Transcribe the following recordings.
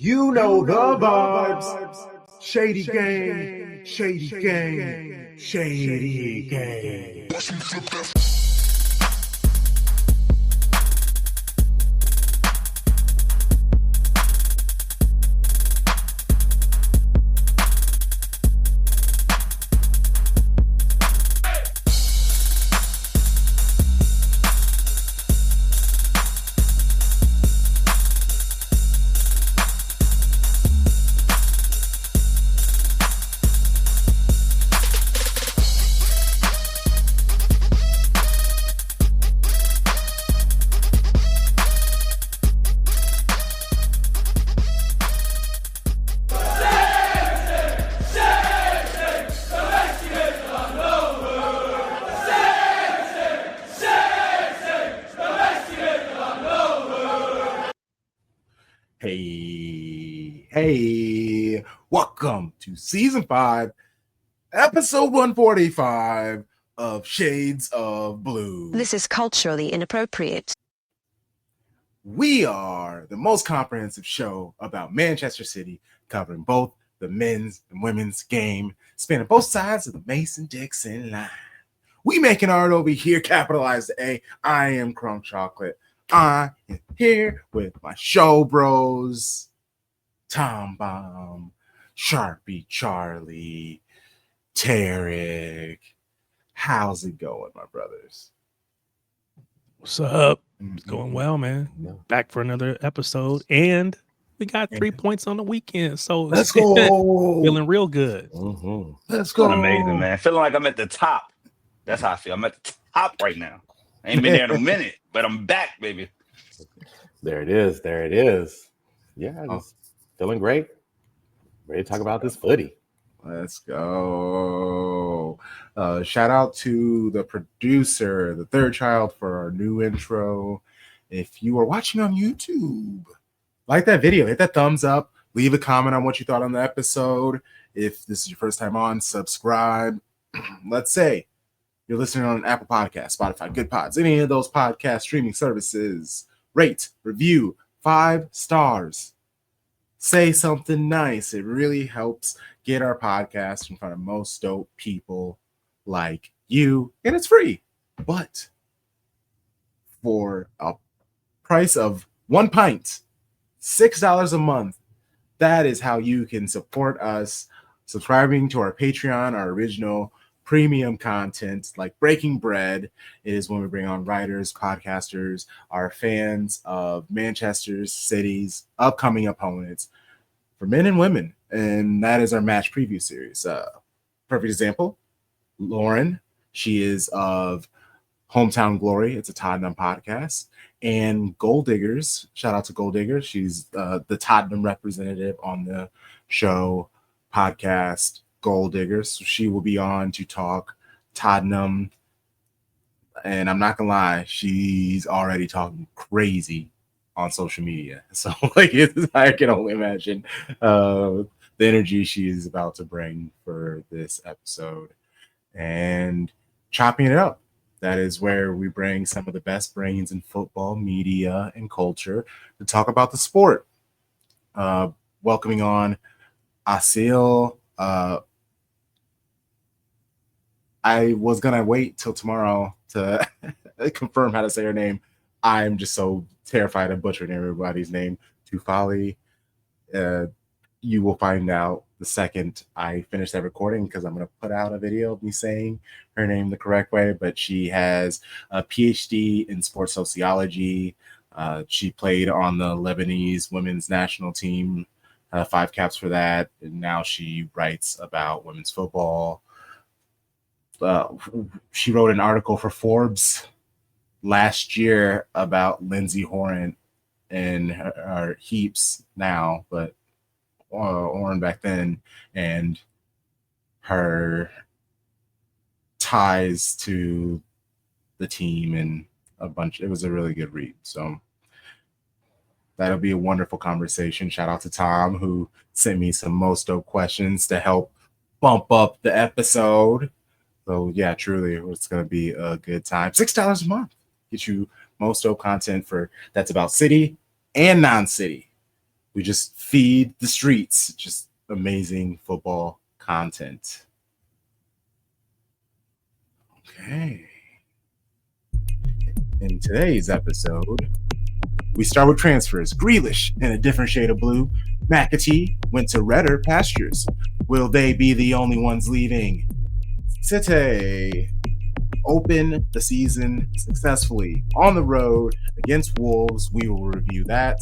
You know the vibes. Shady gang, shady gang, shady gang. Hey, welcome to season 5, episode 145 of Shades of Blue. This is culturally inappropriate. We are the most comprehensive show about Manchester City, covering both the men's and women's game, spanning both sides of the Mason-Dixon line. We making art over here, capitalized A. I am Crumb Chocolate. I am here with my show bros, Tom Bomb, Sharpie Charlie, Tarek. How's it going, my brothers? What's up? It's going well, man. Back for another episode, and we got 3 points on the weekend, so let's go. Feeling real good. Let's go. Amazing, man. Feeling like I'm at the top. That's how I feel. I'm at the top right now. I ain't been there in a minute, but I'm back, baby. There it is. There it is. Yeah, just feeling great. Ready to talk about this footy. Let's go. Shout out to the producer, the third child, for our new intro. If you are watching on YouTube, like that video, hit that thumbs up, leave a comment on what you thought on the episode. If this is your first time on, subscribe. Let's say you're listening on Apple Podcasts, Spotify, Good Pods, any of those podcast streaming services. Rate, review, 5 stars. Say something nice. It really helps get our podcast in front of most dope people like you, and it's free. But for a price of 1 pint, $6 a month, that is how you can support us, subscribing to our Patreon, our original premium content like Breaking Bread is when we bring on writers, podcasters, our fans of Manchester City's upcoming opponents for men and women. And that is our match preview series. Perfect example, Lauren. She is of Hometown Glory. It's a Tottenham podcast. And Gold Diggers. Shout out to Gold Diggers. She's the Tottenham representative on the show podcast Gold Diggers. So she will be on to talk Tottenham. And I'm not gonna lie, she's already talking crazy on social media. So like I can only imagine the energy she's about to bring for this episode. And chopping it up. That is where we bring some of the best brains in football, media, and culture to talk about the sport. Welcoming on Asil. I was going to wait till tomorrow to confirm how to say her name. I'm just so terrified of butchering everybody's name. Tufali. You will find out the second I finish that recording because I'm going to put out a video of me saying her name the correct way. But she has a PhD in sports sociology. She played on the Lebanese women's national team, 5 caps for that. And now she writes about women's football. She wrote an article for Forbes last year about Lindsay Horan and her Heaps now, but Horan back then, and her ties to the team and a bunch. It was a really good read. So that'll be a wonderful conversation. Shout out to Tom, who sent me some most dope questions to help bump up the episode. So yeah, truly, it's going to be a good time. $6 a month. Get you most dope content for that's about city and non-city. We just feed the streets just amazing football content. Okay. In today's episode, we start with transfers. Grealish in a different shade of blue. McAtee went to redder pastures. Will they be the only ones leaving? City open the season successfully on the road against Wolves. We will review that.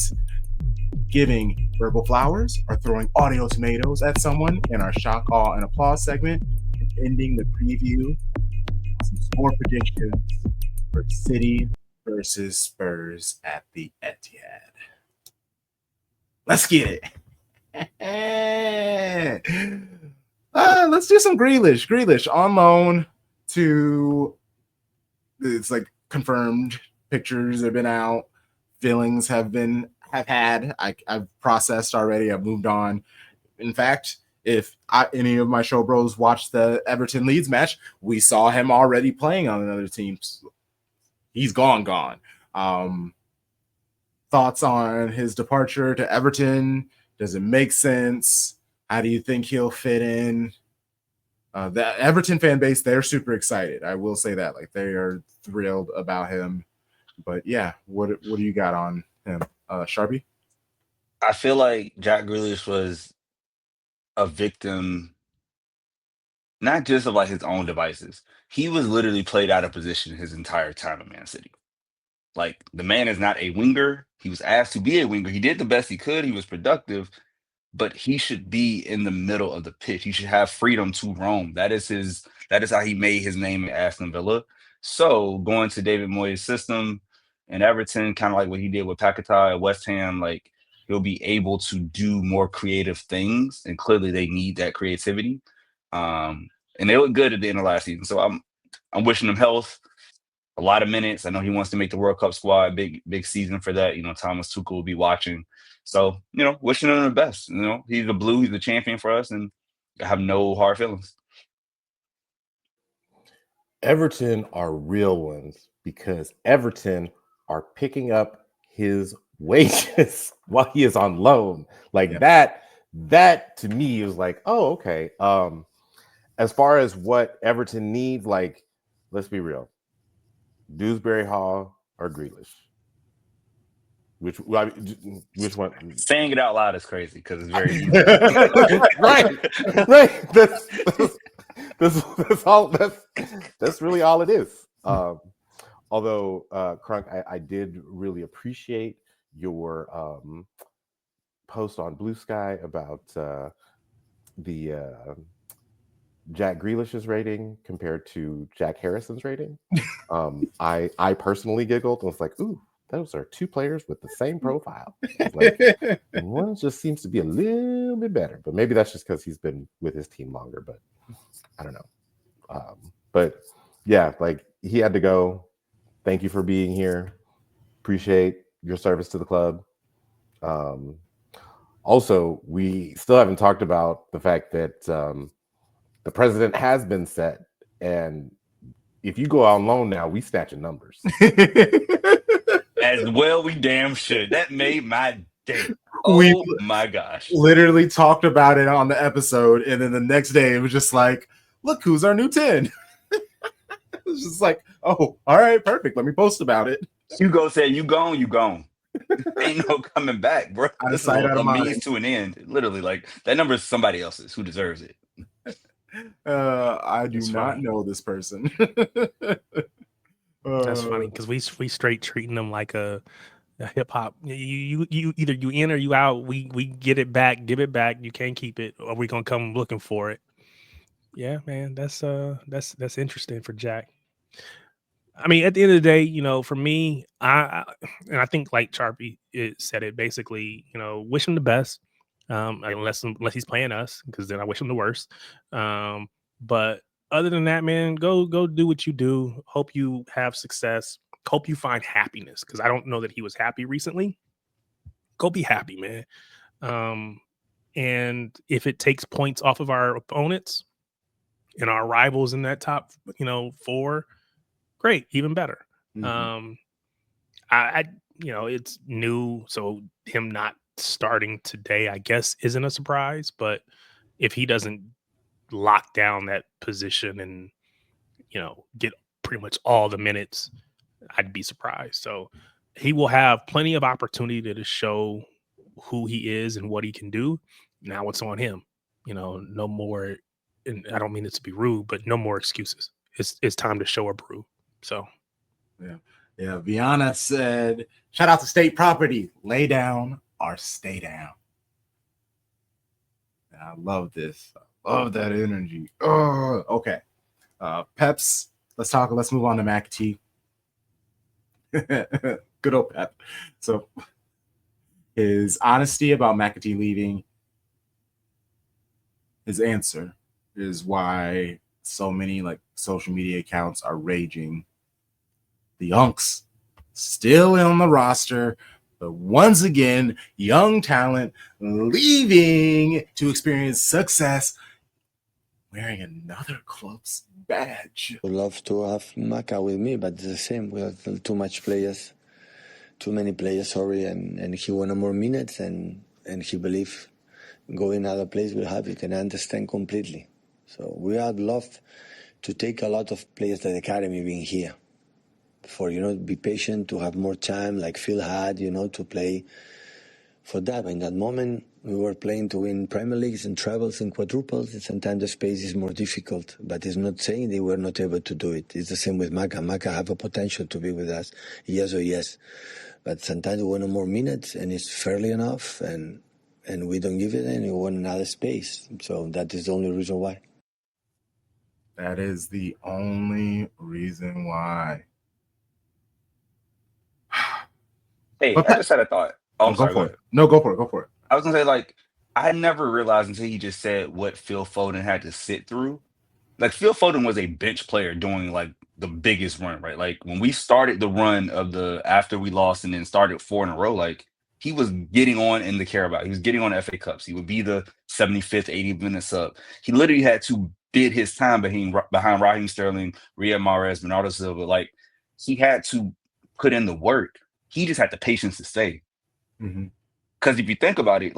Giving verbal flowers or throwing audio tomatoes at someone in our shock, awe, and applause segment. And ending the preview, some score predictions for City versus Spurs at the Etihad. Let's get it. Let's do some Grealish. Grealish on loan to, it's like confirmed pictures have been out. Feelings have had. I've processed already. I've moved on. In fact, if any of my show bros watched the Everton Leeds match, we saw him already playing on another team. He's gone. Thoughts on his departure to Everton? Does it make sense? How do you think he'll fit in? The Everton fan base, they're super excited. I will say that. Like, they are thrilled about him. But yeah, what do you got on him? Sharpie? I feel like Jack Grealish was a victim, not just of like his own devices. He was literally played out of position his entire time at Man City. Like, the man is not a winger. He was asked to be a winger. He did the best he could. He was productive, but he should be in the middle of the pitch. He should have freedom to roam. That is how he made his name at Aston Villa. So going to David Moyes' system and Everton, kind of like what he did with Paquetá at West Ham, like, he'll be able to do more creative things, and clearly they need that creativity. And they look good at the end of last season. So I'm wishing him health, a lot of minutes. I know he wants to make the World Cup squad. Big season for that. Thomas Tuchel will be watching. So, wishing him the best. He's the blue. He's the champion for us, and I have no hard feelings. Everton are real ones because Everton are picking up his wages while he is on loan. Like, that to me is like, oh, okay. As far as what Everton needs, like, let's be real. Dewsbury Hall or Grealish? Which one? Saying it out loud is crazy because it's very easy. right. That's really all it is. Although, Crunk, I did really appreciate your post on Blue Sky about the Jack Grealish's rating compared to Jack Harrison's rating. I personally giggled and was like, ooh, those are two players with the same profile. Like, one just seems to be a little bit better, but maybe that's just because he's been with his team longer, but I don't know. But yeah, like, he had to go. Thank you for being here. Appreciate your service to the club. Also, we still haven't talked about the fact that the president has been set, and if you go on loan now, we snatching numbers. As well, we damn should. That made my day. Oh my gosh. Literally talked about it on the episode, and then the next day it was just like, look who's our new 10. It was just like, oh, all right, perfect. Let me post about it. Hugo said, you gone. Ain't no coming back, bro. This is a means to an end. Literally, like, that number is somebody else's who deserves it. I do not know this person. That's funny because we straight treating them like a hip hop. You either you in or you out. We get it back, give it back. You can't keep it, or we're gonna come looking for it. Yeah, man, that's interesting for Jack. I mean, at the end of the day, for me, I think, like Sharpie said it basically, wish him the best, unless he's playing us, because then I wish him the worst. But other than that, man, go do what you do. Hope you have success. Hope you find happiness, because I don't know that he was happy recently. Go be happy, man. And if it takes points off of our opponents and our rivals in that top, 4, great, even better. Mm-hmm. I it's new, so him not starting today, I guess, isn't a surprise. But if he doesn't lock down that position and, get pretty much all the minutes, I'd be surprised. So he will have plenty of opportunity to show who he is and what he can do. Now it's on him. No more, and I don't mean it to be rude, but no more excuses. It's time to show or prove. So yeah. Viana said, "Shout out to State Property. Lay down or stay down." I love this. I love that energy. Oh, okay. Peps. Let's move on to McAtee. Good old Pep. So his honesty about McAtee leaving, his answer is why so many social media accounts are raging. The Unks still on the roster, but once again, young talent leaving to experience success wearing another club's badge. Would love to have Maka with me, but it's the same. We have too many players, and he wanted more minutes, and he believed going other place will have it, and I understand completely. So we would love to take a lot of players at the academy being here for, be patient, to have more time, like Phil had, to play for that. But in that moment, we were playing to win Premier Leagues and trebles and quadruples, and sometimes the space is more difficult. But it's not saying they were not able to do it. It's the same with Maka. Maka have a potential to be with us, yes or yes. But sometimes we want more minutes, and it's fairly enough, and we don't give it, and we want another space. So that is the only reason why. That is the only reason why. Hey, I just had a thought. Oh, I'm sorry. Go for it. No, go for it. Go for it. I was gonna say, I never realized until he just said what Phil Foden had to sit through. Phil Foden was a bench player doing the biggest run, right? When we started the run of after we lost and then started 4 in a row, he was getting on in the Carabao. He was getting on FA Cups. He would be the 75th, 80th minute sub. He literally had to bid his time behind Raheem Sterling, Riyad Mahrez, Bernardo Silva. He had to put in the work. He just had the patience to stay. Because if you think about it,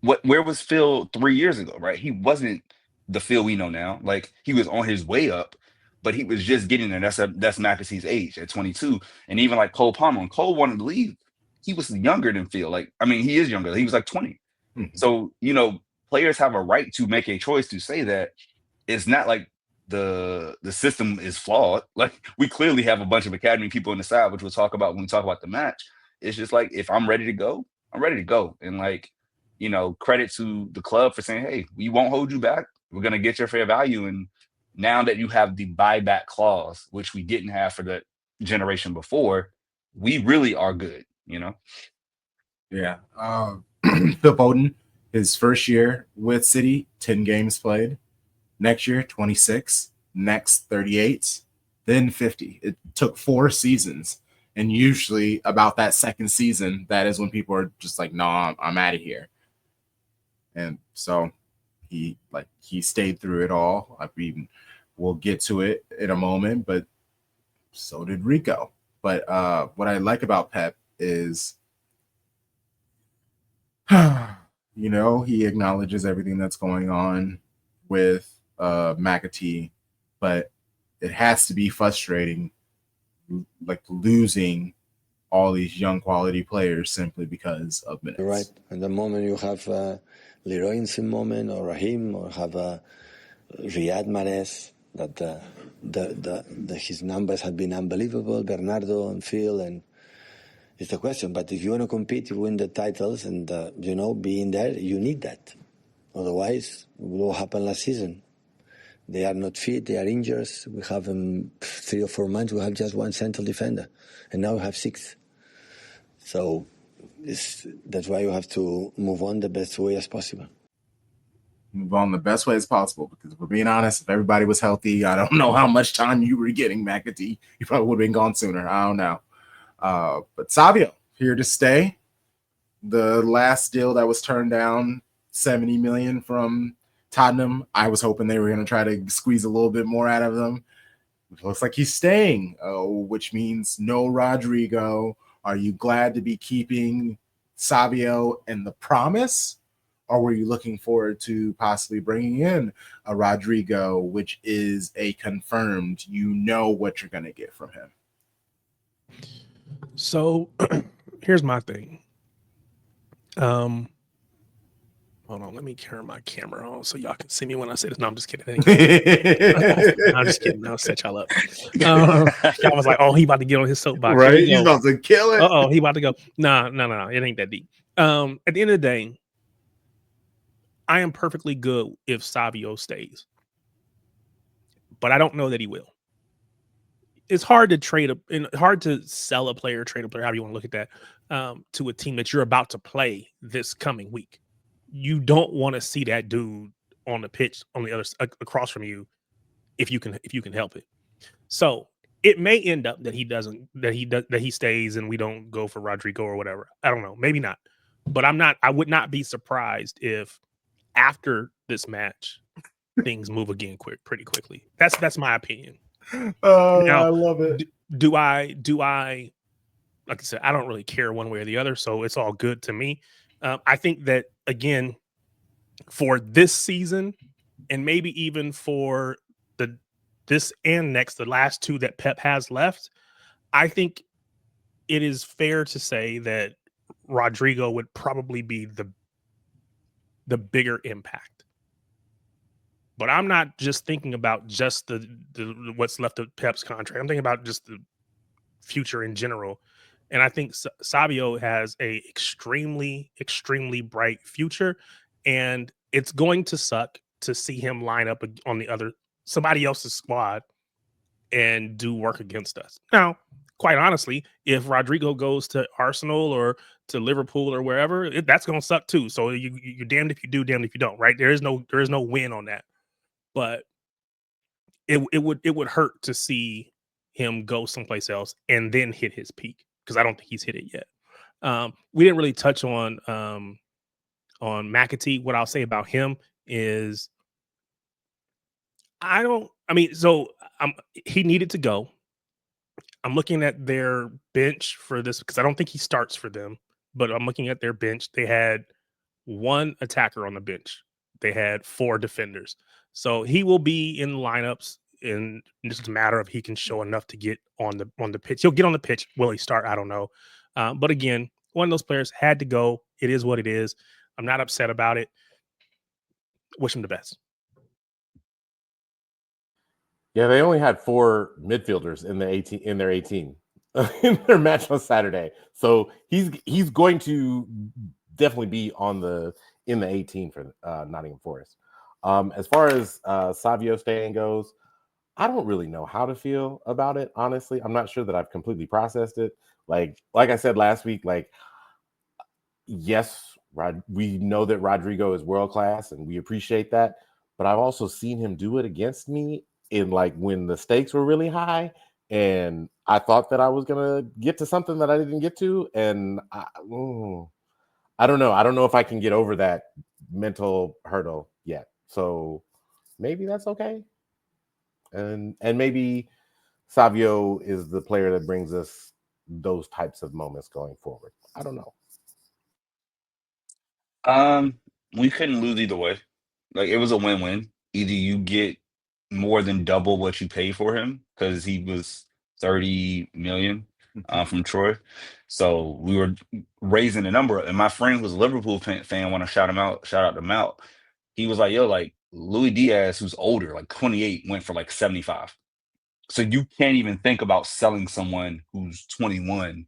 where was Phil 3 years ago, right? He wasn't the Phil we know now. He was on his way up, but he was just getting there. That's McAtee's age at 22. And even Cole Palmer, when Cole wanted to leave, he was younger than Phil. He is younger. He was 20. So, players have a right to make a choice to say that. It's not the system is flawed. We clearly have a bunch of academy people on the side, which we'll talk about when we talk about the match. It's just if I'm ready to go, I'm ready to go. And credit to the club for saying, hey, we won't hold you back. We're going to get your fair value. And now that you have the buyback clause, which we didn't have for the generation before, we really are good, Yeah. Phil Foden, his first year with City, 10 games played. Next year, 26. Next, 38. Then 50. It took 4 seasons. And usually about that second season, that is when people are just no, I'm out of here. And so he stayed through it all. We'll get to it in a moment, but so did Rico. But what I like about Pep is, he acknowledges everything that's going on with McAtee, but it has to be frustrating, losing all these young quality players simply because of minutes. Right. And the moment you have Leroy in some moment, or Raheem, or have Riyad Mahrez, that his numbers have been unbelievable, Bernardo and Phil, and it's the question. But if you want to compete, you win the titles, and being there, you need that. Otherwise, what happened last season? They are not fit, they are injured. We have 3 or 4 months, we have just 1 central defender, and now we have 6. So that's why you have to move on the best way as possible. Move on the best way as possible, because if we're being honest, if everybody was healthy, I don't know how much time you were getting, McAtee. You probably would have been gone sooner. I don't know. But Savio, here to stay. The last deal that was turned down, 70 million from Tottenham. I was hoping they were going to try to squeeze a little bit more out of them. It looks like he's staying, which means no Rodrigo. Are you glad to be keeping Savio and the promise? Or were you looking forward to possibly bringing in a Rodrigo, which is a confirmed, you know what you're going to get from him? So here's my thing. Hold on, let me turn my camera on so y'all can see me when I say this. No, I'm just kidding. No, I'm just kidding. I'll set y'all up. Y'all was like, "Oh, he about to get on his soapbox." Right? He's about to kill it. Oh, he about to go. No. It ain't that deep. At the end of the day, I am perfectly good if Savio stays, but I don't know that he will. It's hard to hard to sell a player, trade a player, however you want to look at that, to a team that you're about to play this coming week. You don't want to see that dude on the pitch on the other across from you if you can help it. So it may end up that he stays and we don't go for Rodrigo or whatever. I don't know, maybe not, but I would not be surprised if after this match things move again pretty quickly. That's my opinion. Oh, Now, I love it. Do I like I said, I don't really care one way or the other, so it's all good to me. I think that again, for this season, and maybe even for this and next, the last two that Pep has left, I think it is fair to say that Rodrigo would probably be the bigger impact. But I'm not just thinking about just the what's left of Pep's contract. I'm thinking about just the future in general. And I think Savio has a extremely, extremely bright future. And it's going to suck to see him line up on somebody else's squad and do work against us. Now, quite honestly, if Rodrigo goes to Arsenal or to Liverpool or wherever, that's going to suck too. So you're damned if you do, damned if you don't, right? There is no win on that. But it would hurt to see him go someplace else and then hit his peak, because I don't think he's hit it yet. We didn't really touch on McAtee. What I'll say about him is he needed to go. I'm looking at their bench for this because I don't think he starts for them, but I'm looking at their bench. They had one attacker on the bench. They had 4 defenders. So he will be in lineups, and it's just a matter of he can show enough to get on the pitch. He'll get on the pitch. Will he start? I don't know. But again, one of those players had to go. It is what it is. I'm not upset about it. Wish him the best. Yeah, they only had 4 midfielders in their 18 in their match on Saturday. So he's going to definitely be in the 18 for Nottingham Forest. As far as Savio staying goes, I don't really know how to feel about it, honestly. I'm not sure that I've completely processed it. Like I said last week, yes, we know that Rodrigo is world class and we appreciate that, but I've also seen him do it against me in when the stakes were really high and I thought that I was gonna get to something that I didn't get to, and I don't know. I don't know if I can get over that mental hurdle yet. So maybe that's okay. And maybe Savio is the player that brings us those types of moments going forward. I don't know. We couldn't lose either way. It was a win-win. Either you get more than double what you pay for him because he was 30 million from Troy. So we were raising the number. And my friend who's a Liverpool fan, want to shout out to Mount. He was like, yo, Luis Diaz, who's older, 28, went for 75. So you can't even think about selling someone who's 21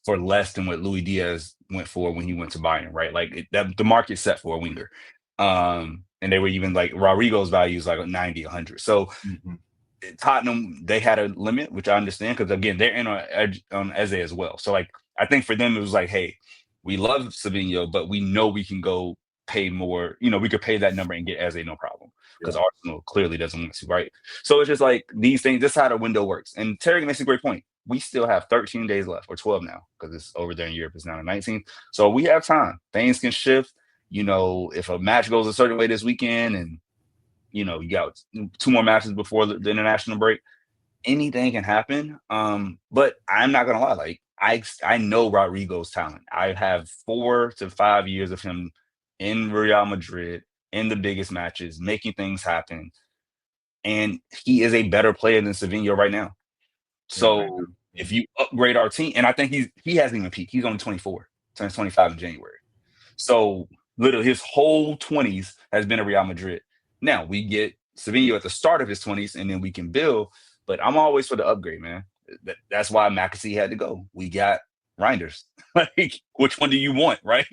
for less than what Luis Diaz went for when he went to Bayern, right? The market's set for a winger. And they were even Rodrigo's value is 90, 100. So Tottenham, they had a limit, which I understand because again, they're in on Eze as well. So I think for them it was hey, we love Savio, but we know we can go pay more. We could pay that number and get Eze no problem because Arsenal clearly doesn't want to, right? So it's just these things. This is how the window works. And Terry makes a great point. We still have 13 days left, or 12 now, because it's over there in Europe. It's now the 19th. So we have time. Things can shift. If a match goes a certain way this weekend and, you got 2 more matches before the international break, anything can happen. But I'm not going to lie. I know Rodrigo's talent. I have 4 to 5 years of him in Real Madrid in the biggest matches, making things happen. And he is a better player than Savio right now. So if you upgrade our team, and I think he hasn't even peaked. He's only 24, turns 25 in January. So literally his whole 20s has been at Real Madrid. Now we get Savio at the start of his 20s, and then we can build. But I'm always for the upgrade, man. That's why McAtee had to go. We got Reinders. Like, which one do you want, right?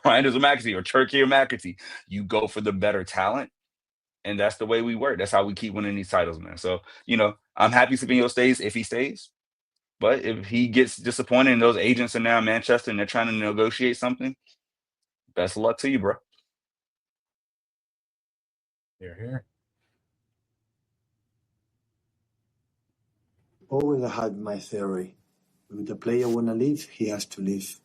Reinders or McAtee, or Turkey or McAtee? You go for the better talent. And that's the way we work. That's how we keep winning these titles, man. So, I'm happy Savio stays if he stays. But if he gets disappointed and those agents are now in Manchester and they're trying to negotiate something, best of luck to you, bro. Here. Always had my theory. If the player wanna leave, he has to leave.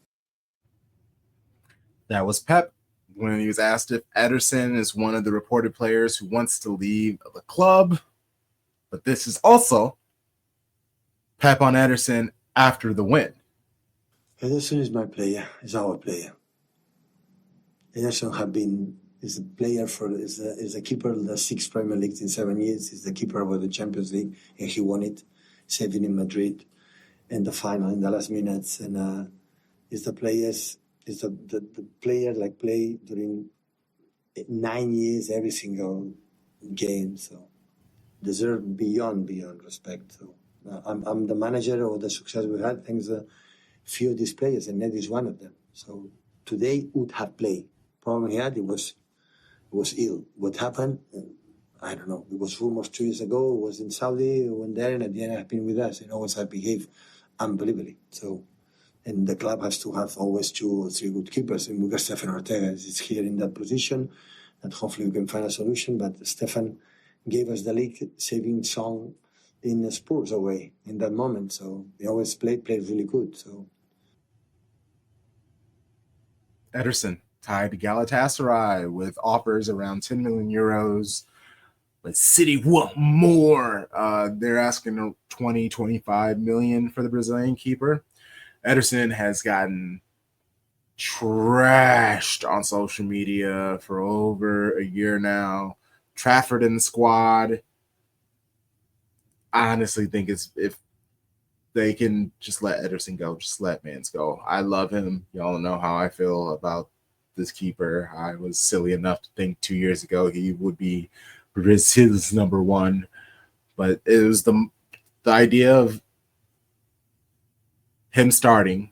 That was Pep when he was asked if Ederson is one of the reported players who wants to leave the club. But this is also Pep on Ederson after the win. Ederson is my player. Is our player. Ederson is a player is a keeper of the 6 Premier Leagues in 7 years. He's the keeper of the Champions League, and he won it, saving in Madrid in the final in the last minutes. And is the player like play during 9 years every single game. So deserve beyond respect. So I'm the manager of the success we had thanks to a few of these players, and Ned is one of them. So today would have played. Problem he had, it was ill. What happened? I don't know. It was rumors 2 years ago. It was in Saudi. Went there, and at the end, have been with us. And always have behaved unbelievably. So, and the club has to have always 2 or 3 good keepers. And we got Stefan Ortega is here in that position, and hopefully we can find a solution. But Stefan gave us the league-saving song in the Spurs away in that moment. So they always played really good. So Ederson tied to Galatasaray with offers around 10 million euros. But City want more. They're asking 25 million for the Brazilian keeper. Ederson has gotten trashed on social media for over a year now. Trafford in the squad. I honestly think if they can just let Ederson go, just let Mans go. I love him. Y'all know how I feel about this keeper. I was silly enough to think 2 years ago he would be his number one, but it was the idea of him starting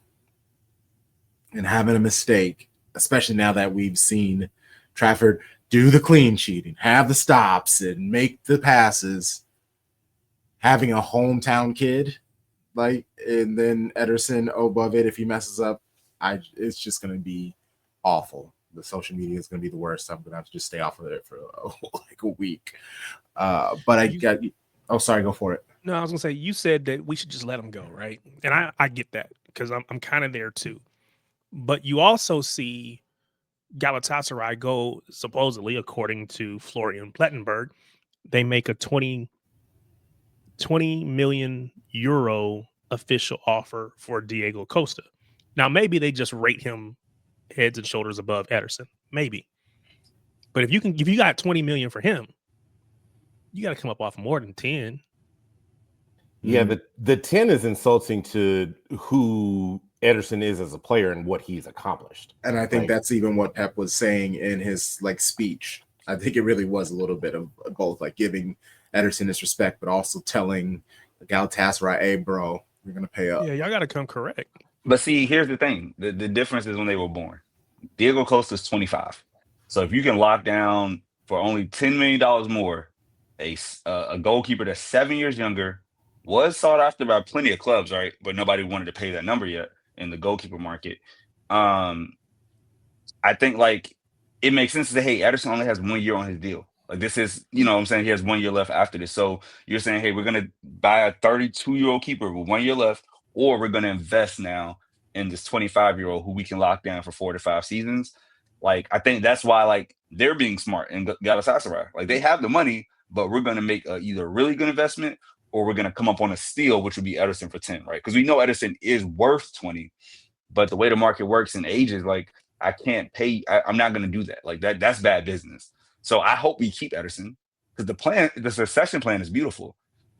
and having a mistake, especially now that we've seen Trafford do the clean sheeting, have the stops, and make the passes. Having a hometown kid, and then Ederson above it, if he messes up, it's just going to be awful. The social media is going to be the worst. I'm going to have to just stay off of it for like a week. Sorry, go for it. No, I was going to say, you said that we should just let him go, right? And I get that because I'm kind of there too. But you also see Galatasaray go, supposedly, according to Florian Plettenberg, they make a 20 million euro official offer for Diego Costa. Now, maybe they just rate him heads and shoulders above Ederson, maybe. But if you got 20 million for him, you got to come up off more than 10. Yeah, the 10 is insulting to who Ederson is as a player and what he's accomplished. And I think that's even what Pep was saying in his speech. I think it really was a little bit of both, giving Ederson his respect, but also telling Galatasaray, hey, bro, you're going to pay up. Yeah, y'all got to come correct. But see, here's the thing. The difference is when they were born. Diego Costa's 25. So if you can lock down for only $10 million more a goalkeeper that's 7 years younger, was sought after by plenty of clubs, right? But nobody wanted to pay that number yet in the goalkeeper market. I think it makes sense to say, hey, Ederson only has 1 year on his deal. This is, what I'm saying, he has 1 year left after this. So you're saying, hey, we're going to buy a 32-year-old keeper with 1 year left, or we're going to invest now in this 25-year-old who we can lock down for 4 to 5 seasons. I think that's why, they're being smart in Galatasaray. They have the money, but we're going to make either a really good investment or we're going to come up on a steal, which would be Ederson for 10, right? Because we know Ederson is worth 20, but the way the market works in ages, like I can't pay. I'm not going to do that. Like that's bad business. So I hope we keep Ederson because the succession plan is beautiful.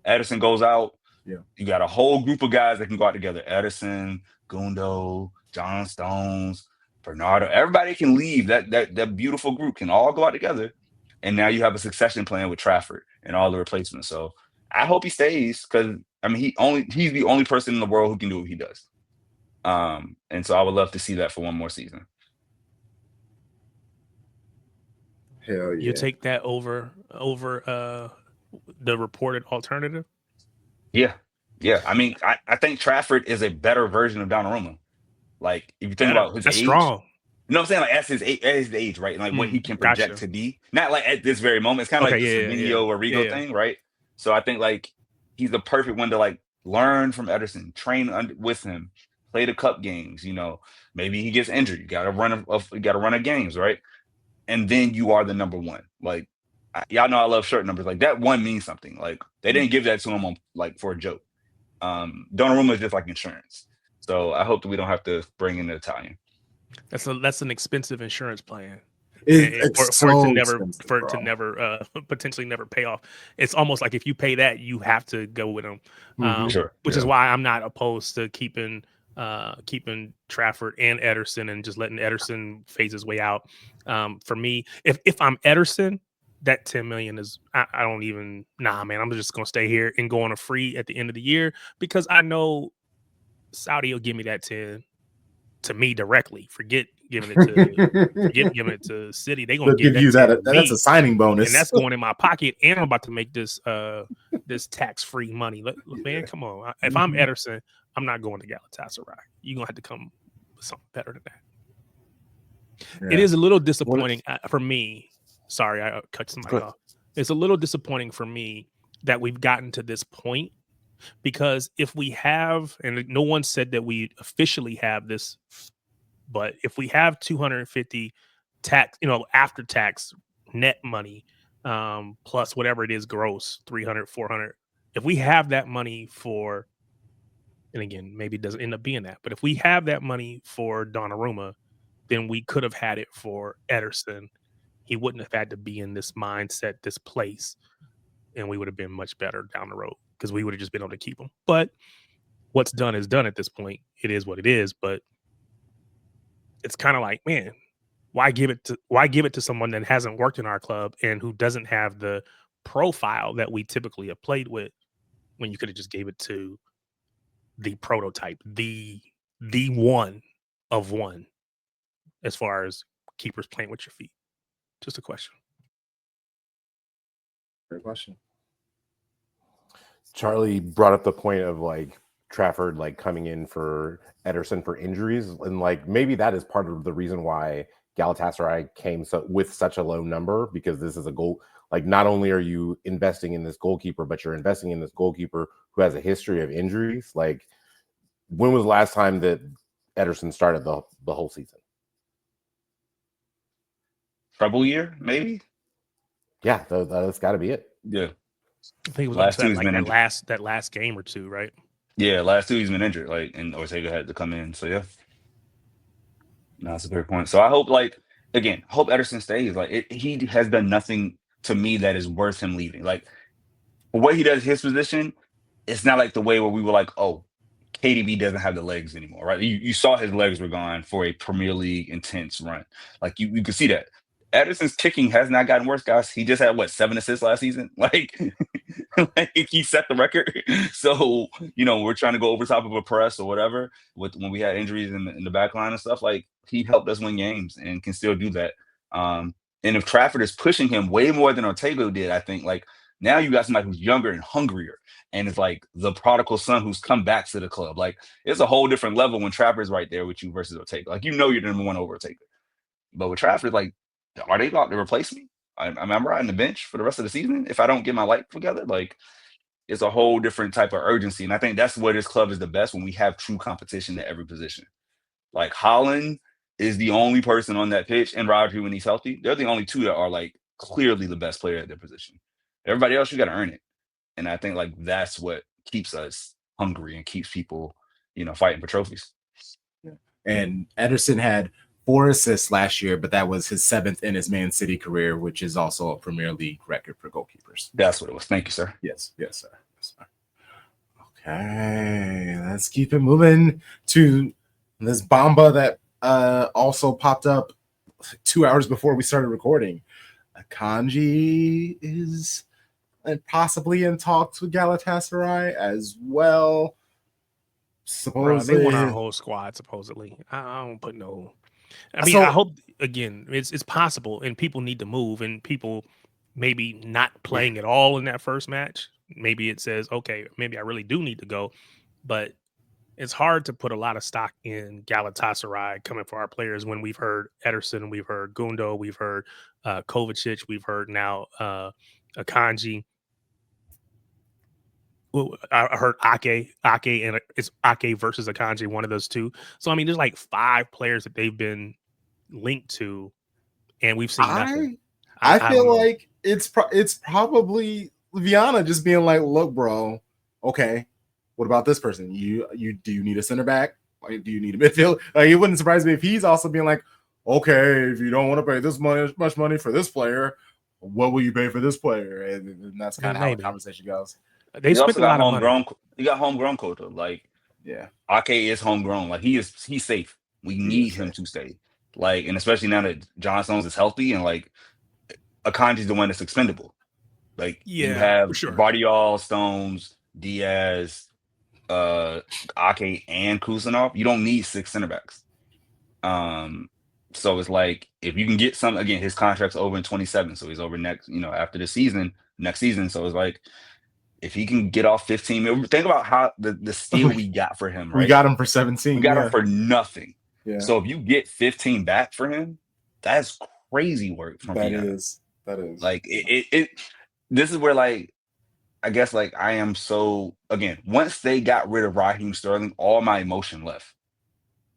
Ederson goes out. Yeah. You got a whole group of guys that can go out together. Ederson, Gundo, John Stones, Bernardo. Everybody can leave. That beautiful group can all go out together. And now you have a succession plan with Trafford and all the replacements. So I hope he stays because I mean he's the only person in the world who can do what he does. And so I would love to see that for one more season. Hell yeah. You take that over the reported alternative? Yeah. I mean, I think Trafford is a better version of Donnarumma. Like if you think about his That's age, strong. you know what I'm saying? Like at his age, right? And like what he can project Gotcha. to be. Not like at this very moment. It's kind of like the Savio or Rigo thing, right? So I think like he's the perfect one to like learn from Ederson, train with him, play the cup games. You know, maybe he gets injured. You got to run of games, right? And then you are the number one. Like y'all know I love shirt numbers. Like that one means something. Like they didn't give that to him on like for a joke. Donnarumma is just like insurance. So I hope that we don't have to bring in the Italian. That's an expensive insurance plan. It's For it to never potentially never pay off. It's almost like if you pay that, you have to go with them. Sure. Which is why I'm not opposed to keeping Trafford and Ederson and just letting Ederson phase his way out. For me, if I'm Ederson, that 10 million is I don't even man. I'm just gonna stay here and go on a free at the end of the year because I know Saudi will give me that 10 to me directly. Forget giving it to City. They're gonna give that that's a signing bonus, and that's going in my pocket. And I'm about to make this this tax-free money. Man, come on. If I'm Ederson, I'm not going to Galatasaray. You're gonna have to come with something better than that. Yeah. It is a little disappointing for me. Sorry, I cut somebody off. It's a little disappointing for me that we've gotten to this point. Because if we have, and no one said that we officially have this, but if we have 250 tax, after tax net money, plus whatever it is gross, 300, 400, if we have that money for, and again, maybe it doesn't end up being that, but if we have that money for Donnarumma, then we could have had it for Ederson. He wouldn't have had to be in this mindset, this place, and we would have been much better down the road. Because we would have just been able to keep them. But what's done is done at this point. It is what it is. But it's kind of like, man, why give it to someone that hasn't worked in our club and who doesn't have the profile that we typically have played with when you could have just gave it to the prototype, the one of one as far as keepers playing with your feet? Just a question. Great question. Charlie brought up the point of like Trafford like coming in for Ederson for injuries, and like maybe that is part of the reason why Galatasaray came with such a low number, because this is a goal. Like not only are you investing in this goalkeeper, but you're investing in this goalkeeper who has a history of injuries. Like when was the last time that Ederson started the whole season? Treble year, maybe. Yeah, that's got to be it. Yeah. I think it was last two he's been that last game or two, right? Yeah, last two he's been injured, like, and Ortega had to come in. So yeah, no, that's a fair point. So I hope, like, again, hope Ederson stays. Like, he has done nothing to me that is worth him leaving. Like, for what he does, his position, it's not like the way where we were like, oh, KDB doesn't have the legs anymore, right? You saw his legs were gone for a Premier League intense run. Like you could see that. Ederson's kicking has not gotten worse, guys. He just had 7 assists last season. Like, like he set the record. So we're trying to go over top of a press or whatever. When we had injuries in the back line and stuff, like he helped us win games and can still do that. And if Trafford is pushing him way more than Ortega did, I think like now you got somebody who's younger and hungrier, and it's like the prodigal son who's come back to the club. Like it's a whole different level when Trafford's right there with you versus Ortega. Like you're the number one over Ortega, but with Trafford, like, are they about to replace me? I'm riding the bench for the rest of the season if I don't get my life together. Like, it's a whole different type of urgency, and I think that's where this club is the best, when we have true competition at every position. Like Haaland is the only person on that pitch, and Rodri when he's healthy. They're the only two that are like clearly the best player at their position. Everybody else, you got to earn it. And I think like that's what keeps us hungry and keeps people, fighting for trophies. And Ederson had 4 assists last year, but that was his 7th in his Man City career, which is also a Premier League record for goalkeepers. That's what it was. Thank you, sir. Yes, sir. Yes, sir. Okay, let's keep it moving to this Bamba that also popped up 2 hours before we started recording. Akanji is possibly in talks with Galatasaray as well. Supposedly, they want our whole squad. Supposedly, I don't put no. I mean, So- I hope again it's possible, and people need to move, and people maybe not playing at all in that first match. Maybe it says, okay, maybe I really do need to go, but it's hard to put a lot of stock in Galatasaray coming for our players when we've heard Ederson, we've heard Gundo, we've heard Kovacic, we've heard now Akanji. Well, I heard Ake, and it's Ake versus Akanji, one of those two. So I mean, there's like 5 players that they've been linked to, and we've seen nothing. I don't feel know. like it's probably Viana just being like, look, bro, okay, what about this person? You do you need a center back? Like, do you need a midfield? Like, it wouldn't surprise me if he's also being like, okay, if you don't want to pay this much money for this player, what will you pay for this player? And that's kind of how the conversation goes. They You spent also a lot got of money. homegrown. You got homegrown Kota. Like, Yeah, Ake is homegrown. Like he's safe. We need him to stay. Like, and especially now that John Stones is healthy and like Akanji's the one that's expendable. Like you have for sure. Bardiol, Stones, Diaz, Ake, and Kusanov. You don't need 6 center backs. So it's like if you can get some, again, his contract's over in 27, so he's over next after the season, next season. So it's like if he can get off 15, think about how the steal we got for him. Right, we got him for 17. We got him for nothing. Yeah. So if you get 15 back for him, that's crazy work from Vienna. That is like it. This is where like I guess like I am so again. Once they got rid of Raheem Sterling, all my emotion left.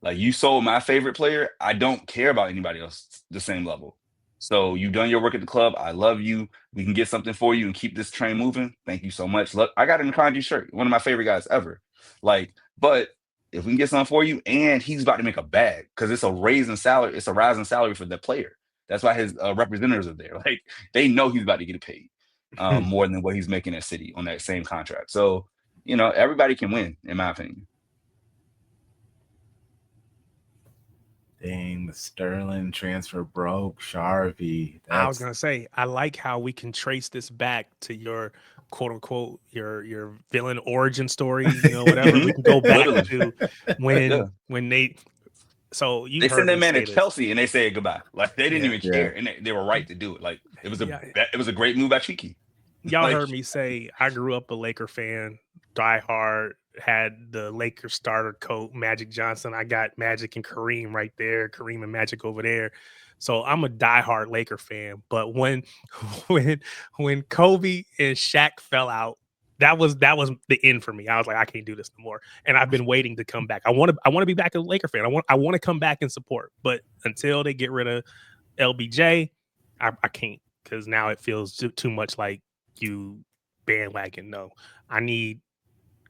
Like you sold my favorite player, I don't care about anybody else the same level. So you've done your work at the club. I love you. We can get something for you and keep this train moving. Thank you so much. Look, I got an Akanji shirt, one of my favorite guys ever. Like, but if we can get something for you, and he's about to make a bag because it's a rising salary for the player. That's why his representatives are there. Like they know he's about to get paid more than what he's making at City on that same contract. So everybody can win, in my opinion. Dang, the Sterling transfer broke Sharpie. I was gonna say, I like how we can trace this back to your quote unquote your villain origin story, whatever. We can go back to when they. So they sent that man to Chelsea and they said goodbye. Like they didn't even care, and they were right to do it. Like it was a great move by Cheeky. Y'all heard me say I grew up a Laker fan, diehard. Had the Lakers starter coat, Magic Johnson. I got Magic and Kareem right there, Kareem and Magic over there. So I'm a diehard Laker fan. But when Kobe and Shaq fell out, that was the end for me. I was like, I can't do this no more. And I've been waiting to come back. I want to be back a Laker fan. I want to come back and support. But until they get rid of LBJ, I can't, because now it feels too much like you bandwagon. No, I need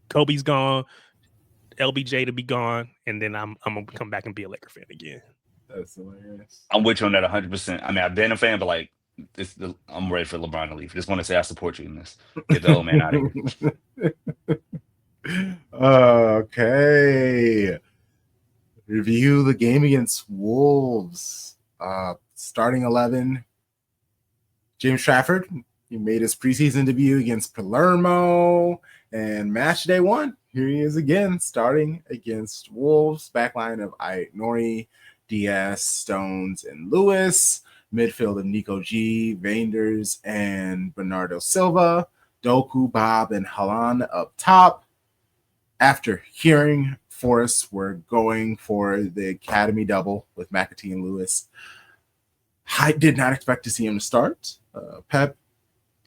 Kobe's gone, LBJ to be gone, and then I'm gonna come back and be a Laker fan again. That's hilarious. I'm with you on that 100%. I mean, I've been a fan, but like, I'm ready for LeBron to leave. Just want to say I support you in this. Get the old man out of here. Okay. Review the game against Wolves. Starting 11. James Trafford. He made his preseason debut against Palermo. And match day 1, here he is again, starting against Wolves. Backline of Nori, Diaz, Stones, and Lewis. Midfield of Nico G, Vainders, and Bernardo Silva. Doku, Bob, and Halan up top. After hearing Forrest were going for the Academy double with McAtee and Lewis, I did not expect to see him start. Pep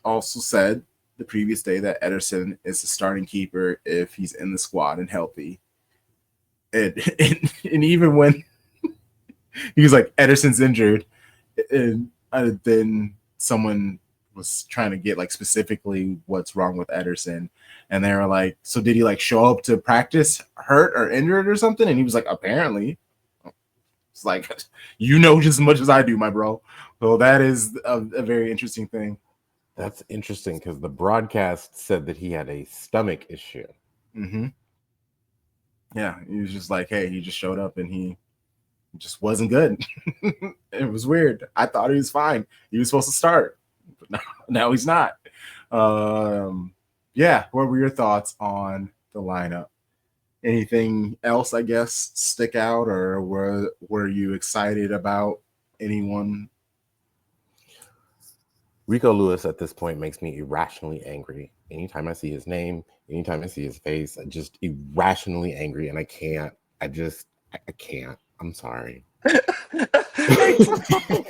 also said the previous day that Ederson is the starting keeper if he's in the squad and healthy. And even when he was like, Ederson's injured, and then someone was trying to get like specifically what's wrong with Ederson, and they were like, so did he like show up to practice hurt or injured or something? And he was like, apparently. It's like, you know just as much as I do, my bro. So that is a very interesting thing. That's interesting because the broadcast said that he had a stomach issue. Mm-hmm. Yeah, he was just like, hey, he just showed up and he just wasn't good. It was weird. I thought he was fine. He was supposed to start, but now he's not. Yeah, what were your thoughts on the lineup? Anything else, I guess, stick out, or were you excited about anyone? Rico Lewis at this point makes me irrationally angry. Anytime I see his name, anytime I see his face, I'm just irrationally angry, and I can't. I can't. I'm sorry.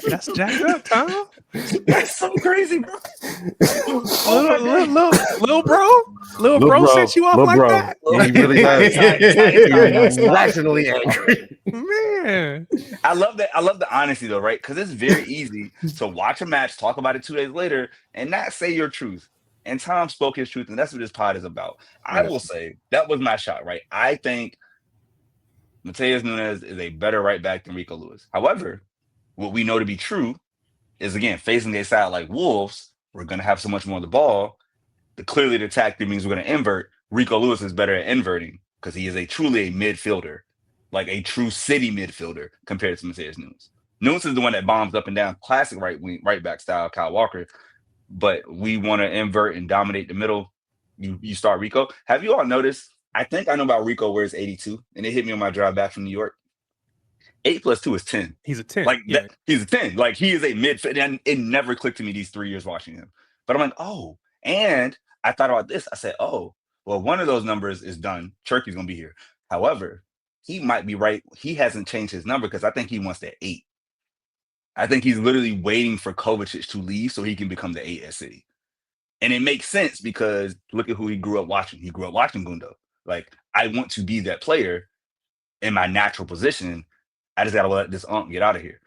That's jacked up, Tom. That's so crazy, bro. Little bro set you off like bro. that. Yeah, he really does. Irrationally angry. Man, I love that. I love the honesty though, right? Because it's very easy to watch a match, talk about it 2 days later, and not say your truth. And Tom spoke his truth, and that's what this pod is about. I will say that was my shot, right? I think Mateus Nunes is a better right back than Rico Lewis. However, what we know to be true is, again, facing a side like Wolves, we're going to have so much more of the ball. Clearly, the tactic means we're going to invert. Rico Lewis is better at inverting because he is truly a midfielder, like a true city midfielder compared to Mateus Nunes. Nunes is the one that bombs up and down, classic right back style, Kyle Walker. But we want to invert and dominate the middle. You start Rico. Have you all noticed? I think I know about Rico wears 82, and it hit me on my drive back from New York. 8 + 2 is 10. he's a 10. Like yeah. he's a 10. Like he is a midfield. And it never clicked to me these 3 years watching him. But I'm like, oh, and I thought about this. I said, oh, well, one of those numbers is done. Turkey's gonna be here. However, he might be right. He hasn't changed his number because I think he wants that 8. I think he's literally waiting for Kovacic to leave so he can become the 8 at City. And it makes sense because look at who he grew up watching. He grew up watching Gundo. Like, I want to be that player in my natural position. I just got to let this get out of here.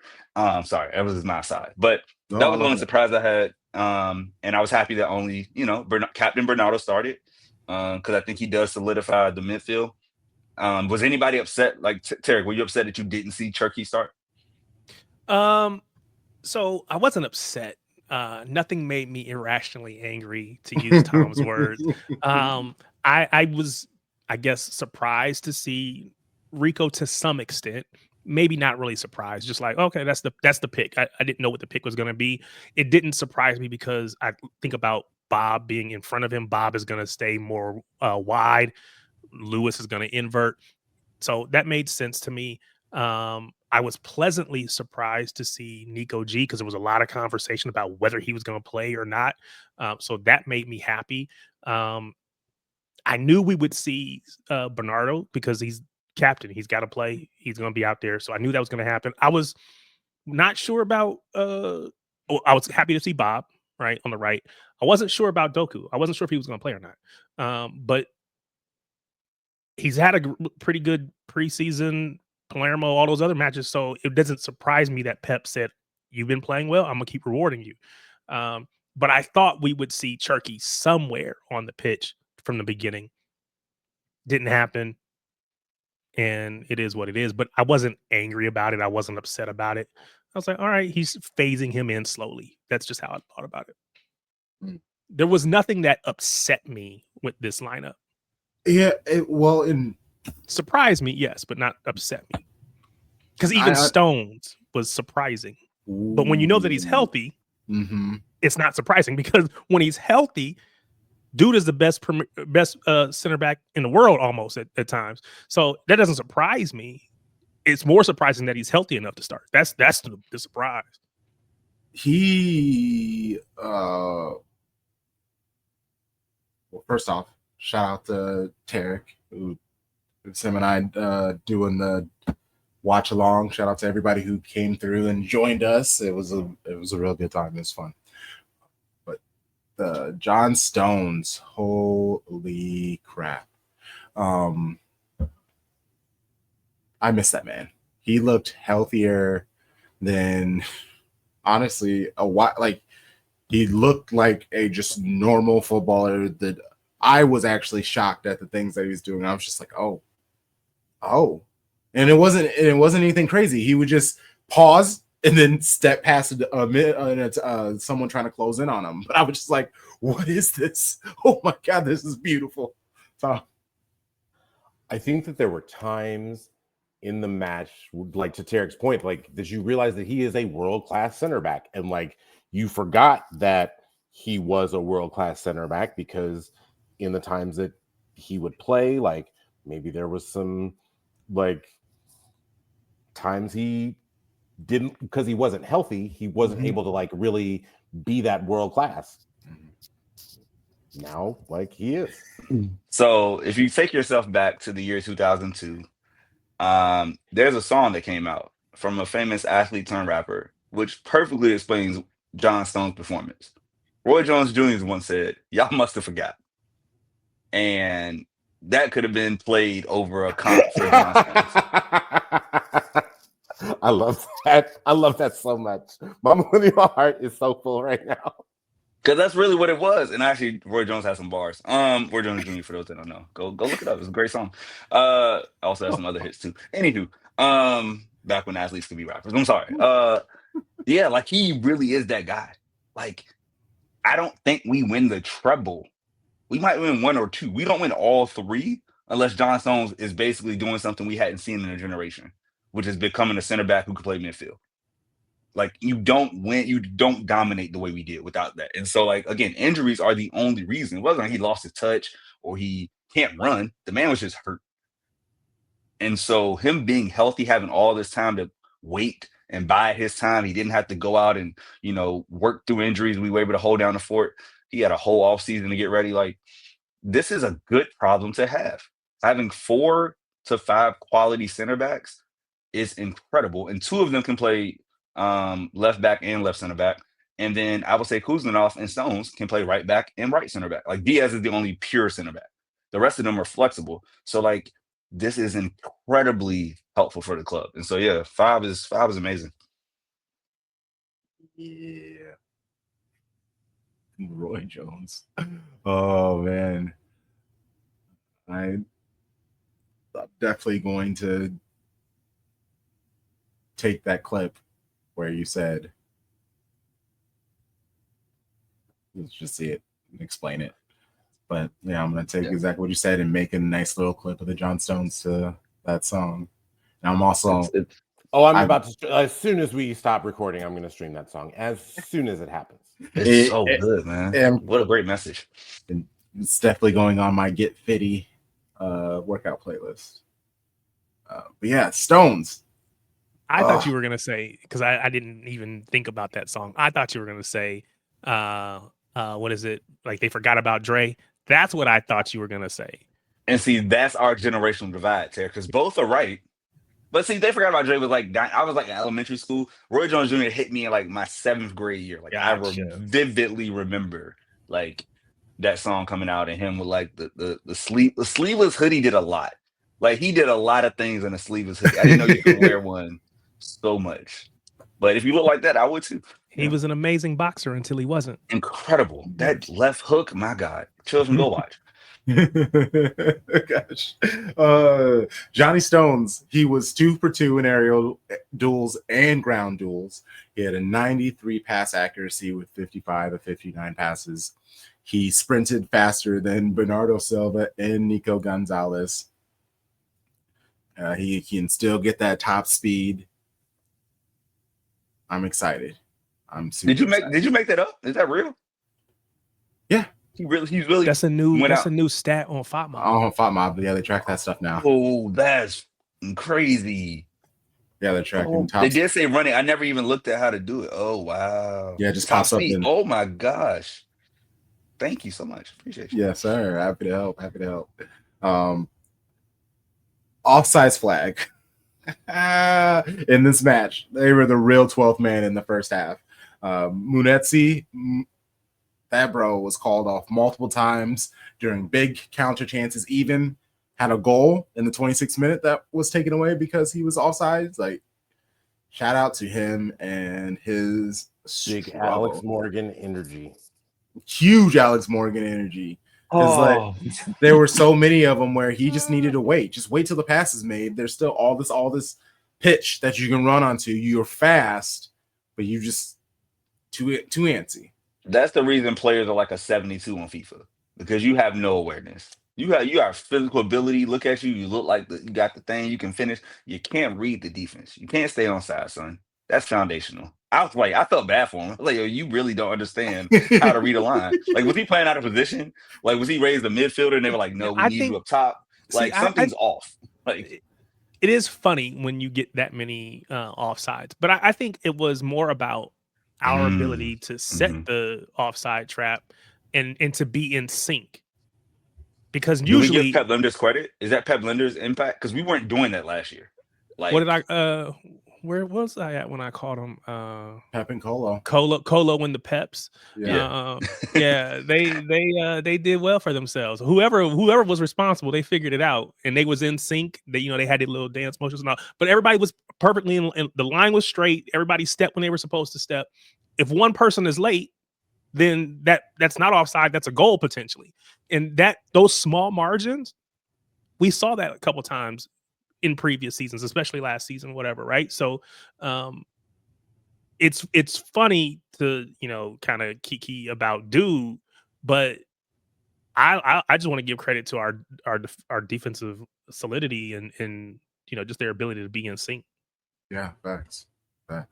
Sorry, that was my side. But that was the only surprise I had. And I was happy that only, Captain Bernardo started because I think he does solidify the midfield. Was anybody upset? Like, Tarek, were you upset that you didn't see Cherki start? So I wasn't upset. Nothing made me irrationally angry, to use Tom's words. I was, I guess, surprised to see Rico to some extent. Maybe not really surprised, just like, okay, that's the pick. I didn't know what the pick was going to be. It didn't surprise me because I think about Bob being in front of him. Bob is going to stay more wide. Lewis is going to invert. So that made sense to me. I was pleasantly surprised to see Nico G because there was a lot of conversation about whether he was going to play or not. So that made me happy. I knew we would see Bernardo because he's captain. He's got to play. He's going to be out there. So I knew that was going to happen. I was not sure about I was happy to see Bob right on the right. I wasn't sure about Doku. I wasn't sure if he was going to play or not. But he's had a pretty good preseason, Palermo, all those other matches. So it doesn't surprise me that Pep said, you've been playing well. I'm going to keep rewarding you. But I thought we would see Cherki somewhere on the pitch from the beginning. Didn't happen. And it is what it is. But I wasn't angry about it. I wasn't upset about it. I was like, all right, he's phasing him in slowly. That's just how I thought about it. There was nothing that upset me with this lineup. Yeah, surprised me, yes, but not upset me. Because even Stones was surprising. But when you know that he's healthy, it's not surprising because when he's healthy, dude is the best center back in the world almost at times. So that doesn't surprise me. It's more surprising that he's healthy enough to start. That's the surprise. Well, first off, shout out to Tarek, who it's him and I doing the watch along. Shout out to everybody who came through and joined us. It was a real good time. It was fun. But the John Stones, holy crap! I miss that man. He looked healthier than honestly a while. Like He looked like a just normal footballer that I was actually shocked at the things that he was doing. I was just like, oh. And it wasn't anything crazy. He would just pause and then step past someone trying to close in on him. But I was just like, what is this? Oh my God, this is beautiful. So I think that there were times in the match, like to Tarek's point, like that you realize that he is a world-class center back. And like you forgot that he was a world-class center back because in the times that he would play, like maybe there was some like times he didn't, because he wasn't healthy, he wasn't able to like really be that world class. Now, like he is. So if you take yourself back to the year 2002, there's a song that came out from a famous athlete turned rapper, which perfectly explains John Stone's performance. Roy Jones Jr. once said, "Y'all must have forgot," and that could have been played over a comp for John Stones. I love that. I love that so much. My millennial heart is so full right now. Because that's really what it was. And actually, Roy Jones has some bars. Roy Jones Jr., for those that don't know. Go look it up. It's a great song. Also has some other hits too. Anywho, back when athletes could be rappers. I'm sorry. Yeah, like he really is that guy. Like, I don't think we win the treble. We might win one or two. We don't win all three unless John Stones is basically doing something we hadn't seen in a generation, which is becoming a center back who can play midfield. Like you don't win, you don't dominate the way we did without that. And so, like again, injuries are the only reason. It wasn't like he lost his touch or he can't run. The man was just hurt. And so him being healthy, having all this time to wait and bide his time, he didn't have to go out and work through injuries. We were able to hold down the fort. He had a whole off season to get ready. Like this is a good problem to have. Having 4 to 5 quality center backs is incredible, and 2 of them can play left back and left center back. And then I would say Kuznetsov and Stones can play right back and right center back. Like Diaz is the only pure center back. The rest of them are flexible. So like this is incredibly helpful for the club. And so yeah, 5 is amazing. Yeah. Roy Jones. Oh man. I'm definitely going to take that clip where you said, let's just see it and explain it. But yeah, I'm going to take exactly what you said and make a nice little clip of the John Stones to that song. And I'm also... I'm about to, as soon as we stop recording, I'm going to stream that song as soon as it happens. It's so good, man. What a great message. It's definitely going on my Get Fitty workout playlist. But yeah, Stones. I thought you were going to say, because I didn't even think about that song. I thought you were going to say, what is it? Like they forgot about Dre. That's what I thought you were going to say. And see, that's our generational divide, Terry, because both are right. But see, they forgot about Dre was like, I was like in elementary school. Roy Jones Jr. hit me in like my 7th grade year. Like Gotcha. I vividly remember like that song coming out and him with like the sleeveless hoodie did a lot. Like he did a lot of things in a sleeveless hoodie. I didn't know you could wear one so much. But if you look like that, I would too. He was an amazing boxer until he wasn't. Incredible. That left hook, my God. Children, go watch. Gosh. Johnny Stones, he was 2 for 2 in aerial duels and ground duels. He had a 93 pass accuracy with 55 of 59 passes. He sprinted faster than Bernardo Silva and Nico Gonzalez. He can still get that top speed. I'm excited. I'm super excited. Did you make that up? Is that real? Yeah. He's really that's a new stat on FOTMob. Oh, FOTMob. Yeah, they track that stuff now. Oh, that's crazy. Yeah, they're tracking top. They did say running. I never even looked at how to do it. Oh wow. Yeah, it just pops up. Oh my gosh. Thank you so much. Appreciate you. Yes, sir. Happy to help. Offsides flag. In this match, they were the real 12th man in the first half. Munetsi, that bro was called off multiple times during big counter chances, even had a goal in the 26th minute that was taken away because he was offsides. Like Shout out to him and his Big struggle. Alex Morgan energy. Huge Alex Morgan energy. Because Oh, there were so many of them where he just needed to wait. Just wait till the pass is made. There's still all this pitch that you can run onto. You're fast, but you just too antsy. that's the reason players are like a 72 on FIFA, because you have no awareness. You have physical ability. Look at you. You look like you got the thing. You can finish. You can't read the defense. You can't stay on side, son. That's foundational. I was like, I felt bad for him. I was like, yo, you really don't understand how to read a line. Like, was he playing out of position? Like, was he raised a midfielder and they were like, no, we I need you think. up top? See, Like, something's off. Like, it is funny when you get that many offsides, but I think it was more about our ability to set mhm. the offside trap and to be in sync. Because Do we give usually, Pep Limder's credit? Is that Pep Limder's impact? Because we weren't doing that last year. what did Like, I where was I at when I called him Pep and Colo. Colo and the Peps? Yeah. Yeah, they did well for themselves. Whoever was responsible, they figured it out, and they was in sync. They they had their little dance motions and all, but everybody was perfectly in the line was straight. Everybody stepped when they were supposed to step. If one person is late, then that's not offside. That's a goal potentially, and those small margins, we saw that a couple times in previous seasons, especially last season, whatever, right? So it's funny to kind of kiki about dude, but I just want to give credit to our defensive solidity and just their ability to be in sync. Yeah, facts. That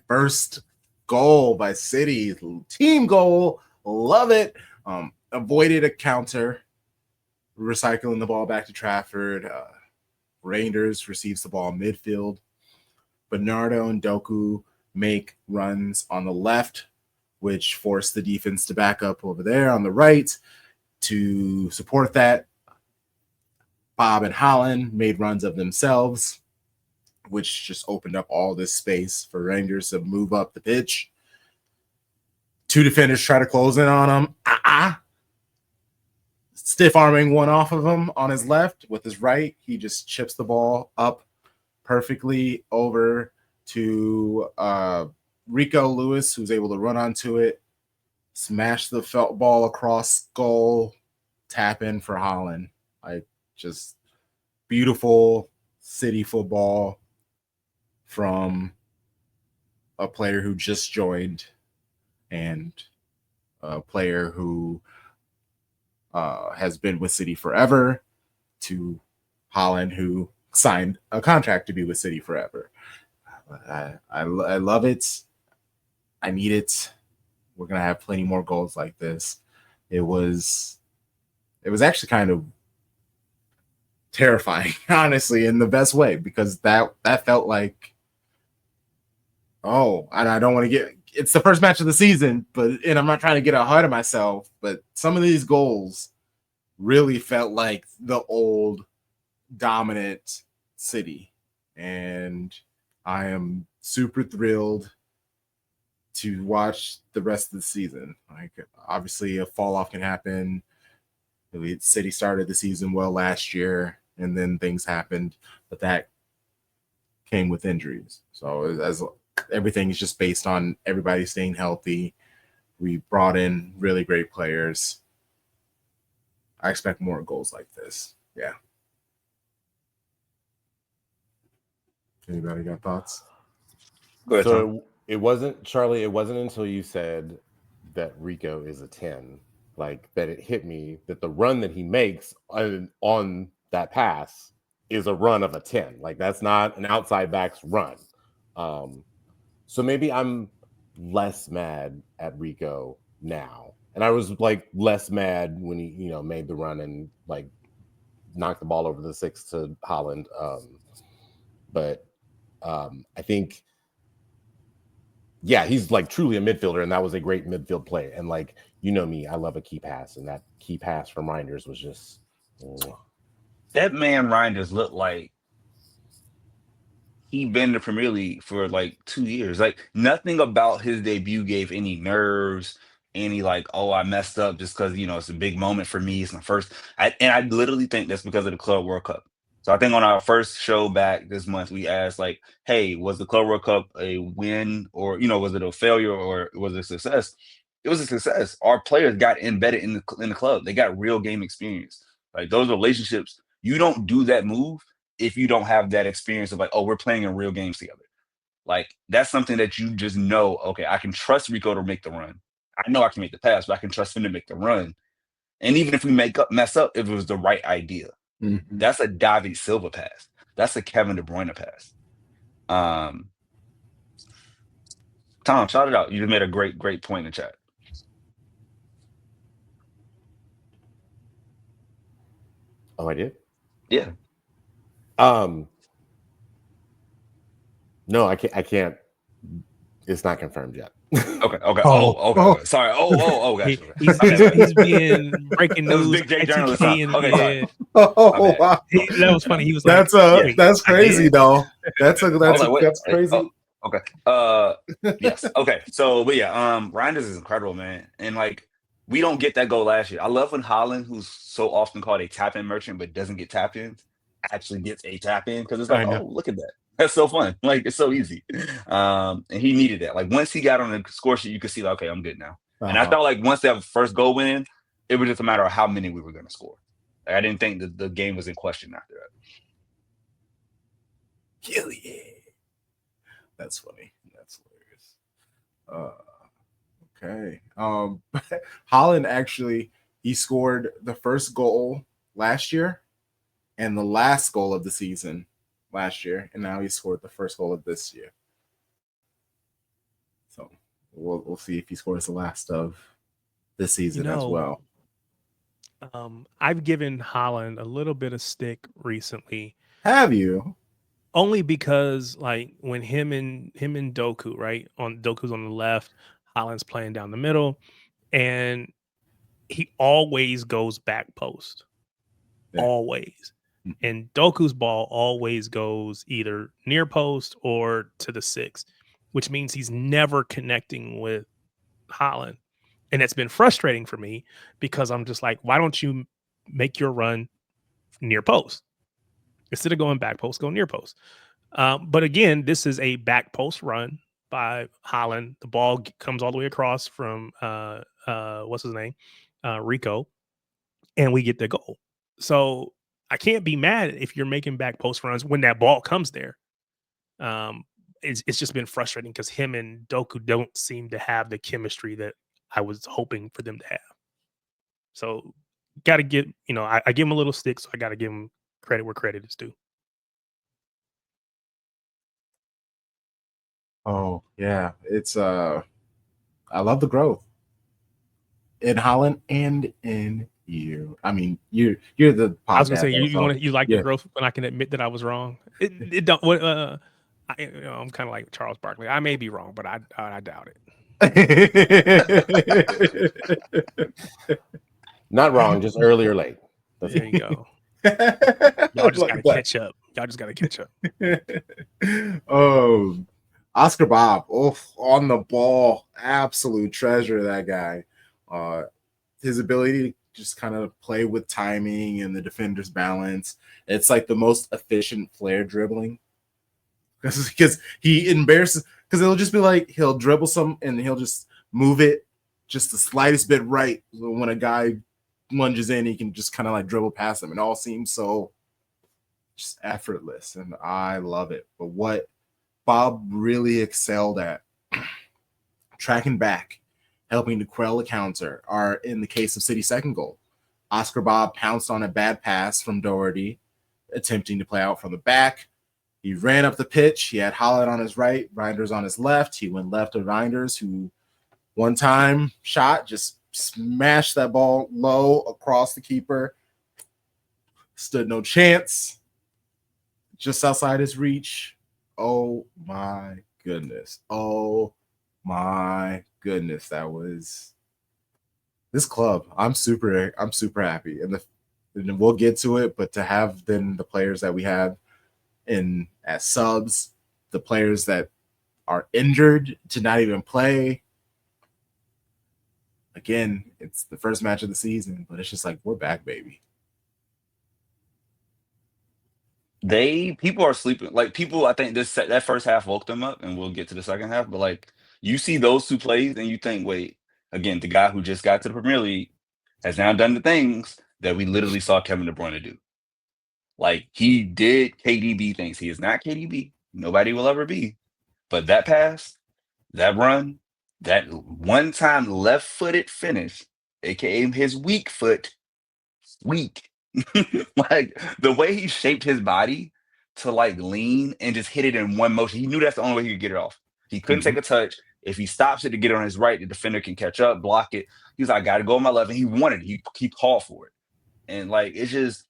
first goal by City, team goal, love it. Avoided a counter, recycling the ball back to Trafford. Rangers receives the ball midfield. Bernardo and Doku make runs on the left, which force the defense to back up over there on the right to support that. Bob and Holland made runs of themselves, which just opened up all this space for Rangers to move up the pitch. Two defenders try to close in on him. Stiff arming one off of him on his left. With his right, he just chips the ball up perfectly over to Rico Lewis, who's able to run onto it, smash the felt ball across goal, tap in for Holland. Like, just beautiful City football from a player who just joined and a player who has been with City forever, to Holland, who signed a contract to be with City forever. I love it. I need it. We're gonna have plenty more goals like this. It was actually kind of terrifying, honestly, in the best way, because that felt like, and I don't want to get, it's the first match of the season, and I'm not trying to get ahead of myself, but some of these goals really felt like the old dominant City, and I am super thrilled to watch the rest of the season. Like, obviously a fall off can happen. City started the season well last year, and then things happened, but that came with injuries. So as everything is just based on everybody staying healthy. We brought in really great players. I expect more goals like this. Yeah. Anybody got thoughts? Go ahead, Tom. So it wasn't, Charlie, it wasn't until you said that Rico is a 10, like, that it hit me that the run that he makes on that pass is a run of a 10. Like, that's not an outside back's run. So maybe I'm less mad at Rico now. And I was like less mad when he, made the run and like knocked the ball over the 6 to Holland. But I think, yeah, he's like truly a midfielder, and that was a great midfield play. And like, me, I love a key pass, and that key pass from Reinders was just. That man Reinders looked like he'd been in the Premier League for like 2 years. Like, nothing about his debut gave any nerves, any like, oh, I messed up just because it's a big moment for me. It's my first. And I literally think that's because of the Club World Cup. So I think on our first show back this month, we asked like, "Hey, was the Club World Cup a win, or was it a failure, or was it a success?" It was a success. Our players got embedded in the club. They got real game experience. Like those relationships, you don't do that move if you don't have that experience of like, oh, we're playing in real games together. Like that's something that you just know. Okay, I can trust Rico to make the run. I know I can make the pass, but I can trust him to make the run. And even if we mess up, if it was the right idea. Mhm. That's a David Silva pass. That's a Kevin De Bruyne pass. Tom, shout it out. You just made a great point in the chat. Oh, I did. Yeah. No, I can't. It's not confirmed yet. Okay. Oh. Okay. Sorry. Gotcha. He's being breaking That was news. Big J journalist. Huh? ITK Okay, sorry. Oh, wow. That was funny. He was like, That's crazy though. That's I was like, wait, that's crazy. okay. Yes. Okay. So, but yeah, Reinders is incredible, man. And like, we don't get that goal last year. I love when Holland, who's so often called a tap-in merchant but doesn't get tap in, actually gets a tap in because it's like, I know. oh, look at that. That's so fun. Like, it's so easy. And he needed that. Like, once he got on the score sheet, you could see, like, okay, I'm good now. And I felt like once that first goal went in, it was just a matter of how many we were going to score. Like, I didn't think that the game was in question after that. Hell yeah. That's funny. That's hilarious. Okay. Holland actually, he scored the first goal last year and the last goal of the season last year, and now he scored the first goal of this year. So we'll see if he scores the last of this season as well. I've given Holland a little bit of stick recently. Have you? Only because like when him and Doku, right? Doku's on the left, Holland's playing down the middle, and he always goes back post. Yeah. Always. And Doku's ball always goes either near post or to the 6, which means he's never connecting with Holland. And it's been frustrating for me because I'm just like, why don't you make your run near post? Instead of going back post, go near post. But again, this is a back post run by Holland. The ball comes all the way across from what's his name? Rico. And we get the goal. So I can't be mad if you're making back post runs when that ball comes there. It's just been frustrating because him and Doku don't seem to have the chemistry that I was hoping for them to have. So got to get, I give him a little stick, so I got to give him credit where credit is due. Oh yeah, it's I love the growth in Holland and in you. I mean, you're the. I was gonna say you like the growth, but I can admit that I was wrong. It don't. I'm kind of like Charles Barkley. I may be wrong, but I doubt it. Not wrong, just early or late. There you go. Y'all just gotta catch up. Oh, Oscar Bob, on the ball, absolute treasure. That guy, his ability to just kind of play with timing and the defender's balance. It's like the most efficient flare dribbling because he embarrasses. Because it'll just be like he'll dribble some and he'll just move it just the slightest bit right. So when a guy lunges in, he can just kind of like dribble past him. It all seems so just effortless, and I love it. But what Bob really excelled at, tracking back, helping to quell a counter, are in the case of City's second goal. Oscar Bob pounced on a bad pass from Doherty, attempting to play out from the back. He ran up the pitch. He had Holland on his right, Reinders on his left. He went left to Reinders, who one time shot, just smashed that ball low across the keeper. Stood no chance. Just outside his reach. Oh my goodness. Oh my goodness. That was this club. I'm super happy. And we'll get to it, but to have then the players that we have in as subs, the players that are injured to not even play. Again, it's the first match of the season, but it's just like, we're back, baby. People are sleeping. Like people, I think that first half woke them up, and we'll get to the second half. But like you see those two plays, and you think, wait, again, the guy who just got to the Premier League has now done the things that we literally saw Kevin De Bruyne do. Like he did KDB things. He is not KDB. Nobody will ever be. But that pass, that run, that one-time left-footed finish, aka his weak foot, weak. Like the way he shaped his body to like lean and just hit it in one motion. He knew that's the only way he could get it off. He couldn't take a touch. If he stops it to get it on his right, the defender can catch up, block it. He's like, I got to go on my left, and he wanted it. He called for it, and like it's just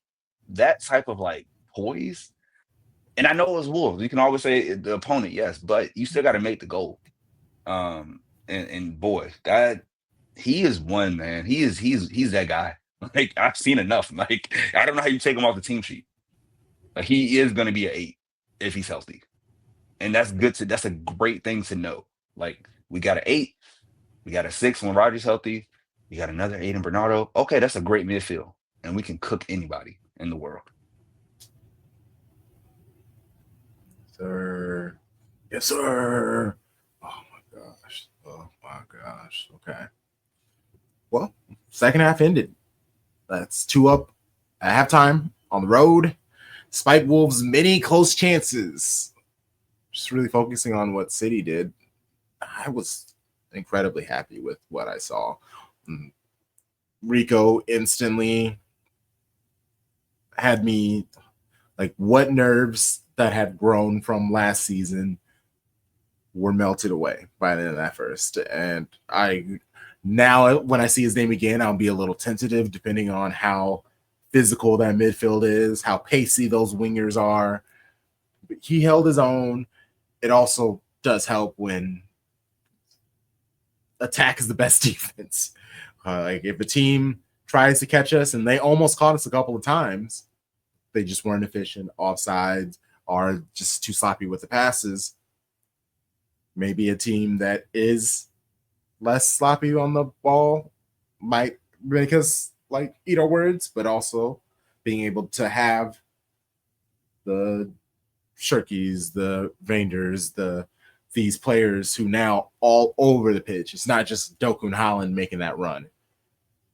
that type of like poise. And I know it was Wolves. You can always say the opponent, yes, but you still got to make the goal. And boy, that he is one, man. He's that guy. Like I've seen enough. Like I don't know how you take him off the team sheet. Like he is going to be an 8 if he's healthy, and that's a great thing to know. Like we got an 8, we got a 6 when Roger's healthy, we got another 8 in Bernardo. Okay, that's a great midfield, and we can cook anybody in the world. Sir. Yes, sir. Oh my gosh. Oh my gosh. Okay. Well, second half ended. That's 2 up at halftime on the road. Despite Wolves' many close chances, just really focusing on what City did, I was incredibly happy with what I saw. Rico instantly had me like, what nerves that had grown from last season were melted away by the end of that first. And now when I see his name again, I'll be a little tentative depending on how physical that midfield is, how pacey those wingers are. But he held his own. It also does help when attack is the best defense. Like if a team tries to catch us, and they almost caught us a couple of times, they just weren't efficient, offsides, or just too sloppy with the passes. Maybe a team that is less sloppy on the ball might make us like eat our words, but also being able to have the Shirkies, the Vanders, these players who now all over the pitch. It's not just Doku and Holland making that run.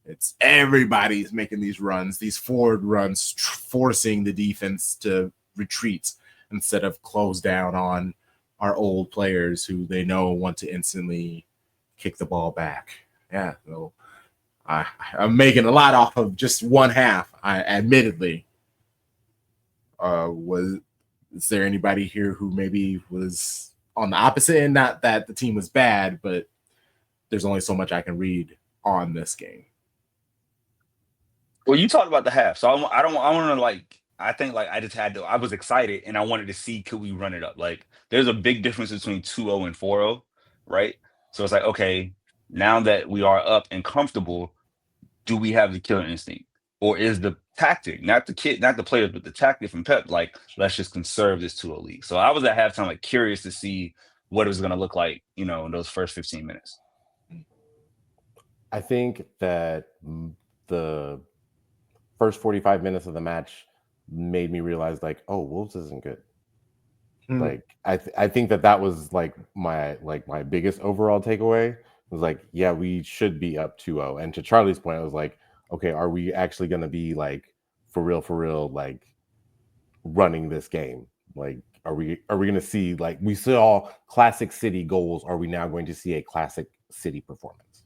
It's everybody's making these runs, these forward runs, forcing the defense to retreat instead of close down on our old players who they know want to instantly kick the ball back. Yeah, so I'm making a lot off of just one half. I admittedly is there anybody here who maybe was on the opposite end? Not that the team was bad, but there's only so much I can read on this game. Well, you talked about the half, so I want to like. I think like I was excited and I wanted to see could we run it up. Like there's a big difference between 2-0 and 4-0, right? So it's like, okay, now that we are up and comfortable, do we have the killer instinct? Or is the tactic, not the players, but the tactic from Pep, like, let's just conserve this 2-0 lead. So I was at halftime like curious to see what it was gonna look like, in those first 15 minutes. I think that the first 45 minutes of the match made me realize like, oh, Wolves isn't good. Like I think that was like my biggest overall takeaway was like, yeah, we should be up 2-0. And to Charlie's point, I was like, okay, are we actually going to be like for real like running this game? Like are we going to see, like, we saw classic City goals, are we now going to see a classic City performance?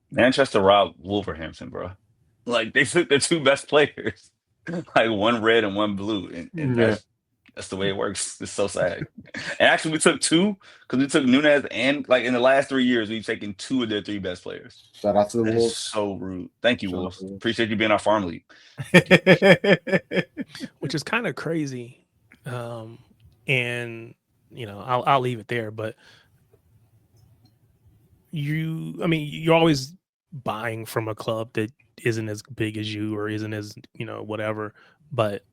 Manchester robbed Wolverhampton, bro. Like they took their 2 best players, like one red and one blue, and that's the way it works. It's so sad. And actually, we took 2 because we took Nunez, and like in the last 3 years, we've taken 2 of their 3 best players. Shout out to the Wolves. So rude. Thank you, Wolves. Appreciate you being our farm league. Which is kind of crazy. And I'll leave it there. But you're always buying from a club that isn't as big as you or isn't as whatever. But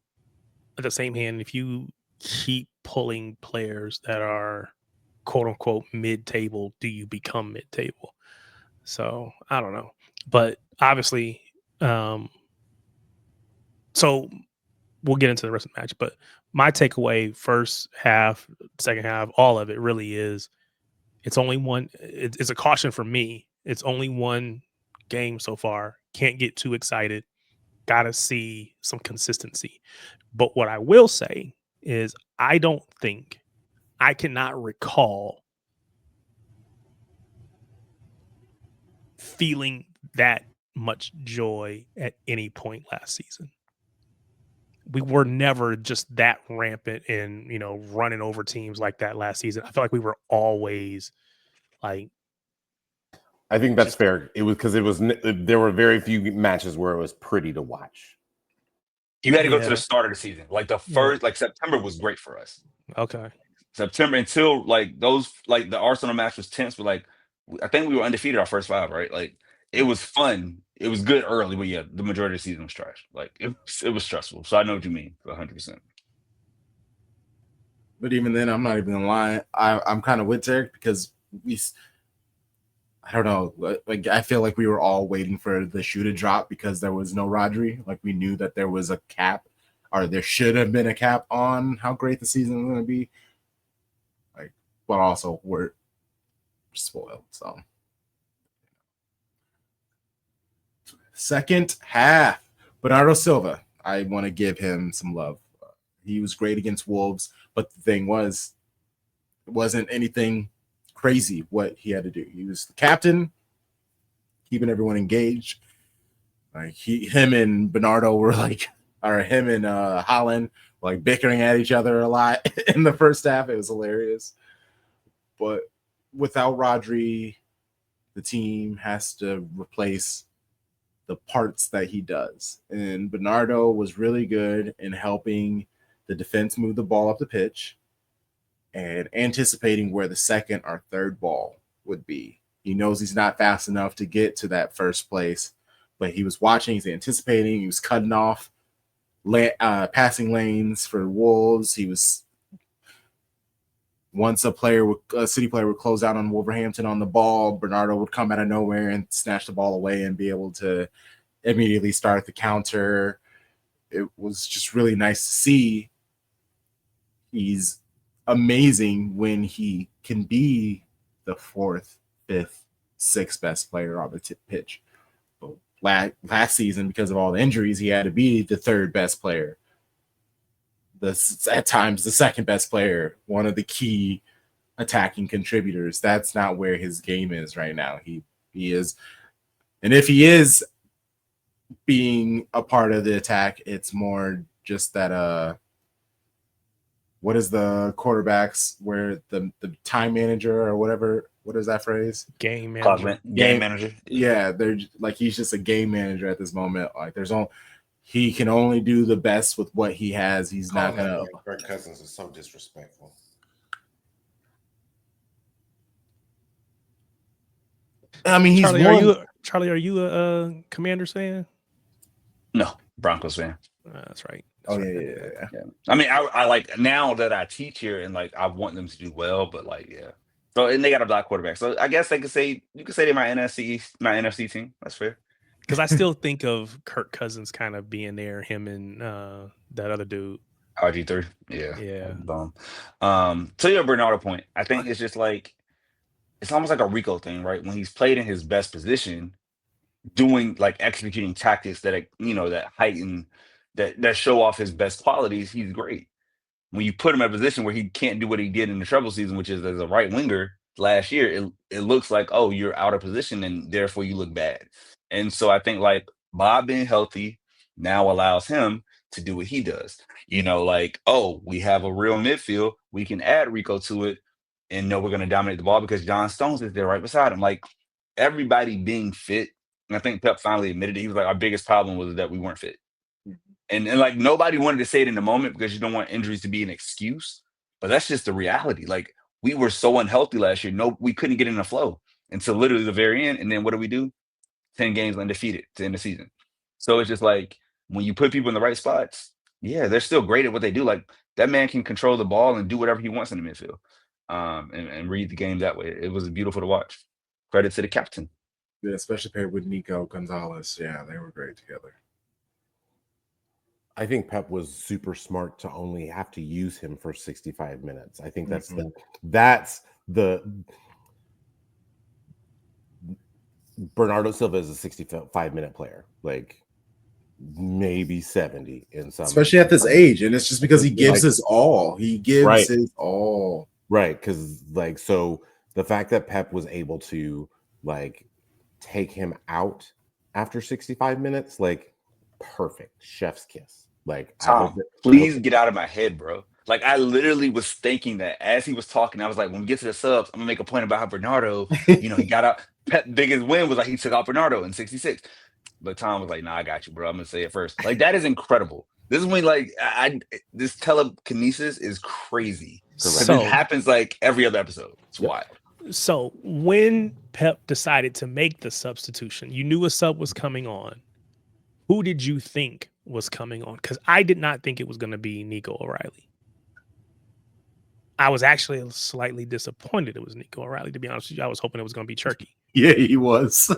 at the same hand, if you keep pulling players that are quote unquote mid-table, do you become mid-table? So I don't know, but obviously, so we'll get into the rest of the match. But my takeaway, first half, second half, all of it really is it's only one. It's a caution for me. It's only one game so far. Can't get too excited. Got to see some consistency. But what I will say is I cannot recall feeling that much joy at any point last season. We were never just that rampant and, running over teams like that last season. I feel like we were always like. I think that's fair. It was because there were very few matches where it was pretty to watch. You had to go to the start of the season. Like the first, like September was great for us. Okay. September until like those, like the Arsenal match was tense, but like I think we were undefeated our first 5, right? Like it was fun. It was good early, but yeah, the majority of the season was trash. Like it was stressful. So I know what you mean, 100%. But even then, I'm not even gonna lie. I'm kind of with Derek because I don't know. Like I feel like we were all waiting for the shoe to drop because there was no Rodri. Like we knew that there was a cap, or there should have been a cap on how great the season was going to be. Like, but also we're spoiled. So, second half, Bernardo Silva. I want to give him some love. He was great against Wolves, but the thing was, it wasn't anything crazy what he had to do. He was the captain, keeping everyone engaged. Like him and Bernardo were like, or him and Holland were like bickering at each other a lot in the first half. It was hilarious. But without Rodri, the team has to replace the parts that he does. And Bernardo was really good in helping the defense move the ball up the pitch and anticipating where the second or third ball would be. He knows he's not fast enough to get to that first place, but he was watching, he's anticipating, he was cutting off passing lanes for Wolves. He was, once a City player would close out on Wolverhampton on the ball, Bernardo would come out of nowhere and snatch the ball away and be able to immediately start the counter. It was just really nice to see. He's amazing when he can be the 4th, 5th, 6th best player on the pitch. But last season, because of all the injuries, he had to be the 3rd best player. At times, the 2nd best player, one of the key attacking contributors. That's not where his game is right now. He is, and if he is being a part of the attack, it's more just that what is the quarterbacks where the time manager or whatever, what is that phrase? Game manager. Game manager. Yeah, they're like, he's just a game manager at this moment. Like he can only do the best with what he has. He's not gonna. Kirk Cousins is so disrespectful. I mean, Charlie, are you a Commanders fan? No, Broncos fan. That's right. Yeah. I mean, I like, now that I teach here and like I want them to do well, but like, yeah. So, and they got a black quarterback, so I guess you could say they're my NFC team. That's fair. Because I still think of Kirk Cousins kind of being there, him and that other dude. RG3. Yeah. To your Bernardo point, I think it's just like, it's almost like a Rico thing, right? When he's played in his best position, doing like executing tactics that that heighten, that show off his best qualities, he's great. When you put him in a position where he can't do what he did in the treble season, which is as a right winger last year, it looks like, oh, you're out of position and therefore you look bad. And so I think like Bob being healthy now allows him to do what he does. Like, oh, we have a real midfield, we can add Rico to it and know we're going to dominate the ball because John Stones is there right beside him. Like, everybody being fit. And I think Pep finally admitted it. He was like, our biggest problem was that we weren't fit. And like, nobody wanted to say it in the moment because you don't want injuries to be an excuse. But that's just the reality. Like, we were so unhealthy last year. We couldn't get in the flow until literally the very end. And then what do? 10 games undefeated to end the season. So it's just like, when you put people in the right spots, yeah, they're still great at what they do. Like, that man can control the ball and do whatever he wants in the midfield, and read the game that way. It was beautiful to watch. Credit to the captain. Yeah, especially paired with Nico Gonzalez. Yeah, they were great together. I think Pep was super smart to only have to use him for 65 minutes. I think that's the Bernardo Silva is a 65-minute player, like maybe 70 in some, especially at this age, and it's just because he gives his all. He gives his all. Right, because like so the fact that Pep was able to like take him out after 65 minutes, like perfect, chef's kiss. Like Tom, please get out of my head, bro. Like I literally was thinking that as he was talking, I was like, when we get to the subs, I'm gonna make a point about how Bernardo, he got out. Pep biggest win was like he took out Bernardo in 66. But Tom was like, nah, I got you, bro. I'm gonna say it first. Like that is incredible. This is when like this telekinesis is crazy. Because it happens like every other episode. It's wild. So when Pep decided to make the substitution, you knew a sub was coming on. Who did you think was coming on? Because I did not think it was going to be Nico O'Reilly. I was actually slightly disappointed it was Nico O'Reilly, to be honest with you. I was hoping it was going to be Cherky. Yeah, he was.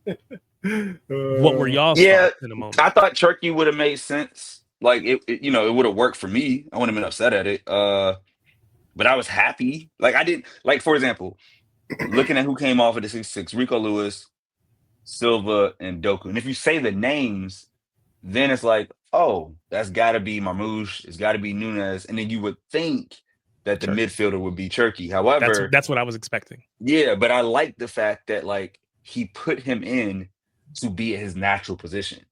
What were y'all thoughts in a moment? I thought Cherky would have made sense. Like it would have worked for me. I wouldn't have been upset at it. But I was happy. Like I didn't like, for example, looking at who came off of the 66, Rico Lewis, Silva, and Doku. And if you say the names, then it's like, oh, that's got to be Marmoush. It's got to be Nunez. And then you would think that the midfielder would be Cherky. However, that's what I was expecting. Yeah, but I like the fact that like he put him in to be at his natural position.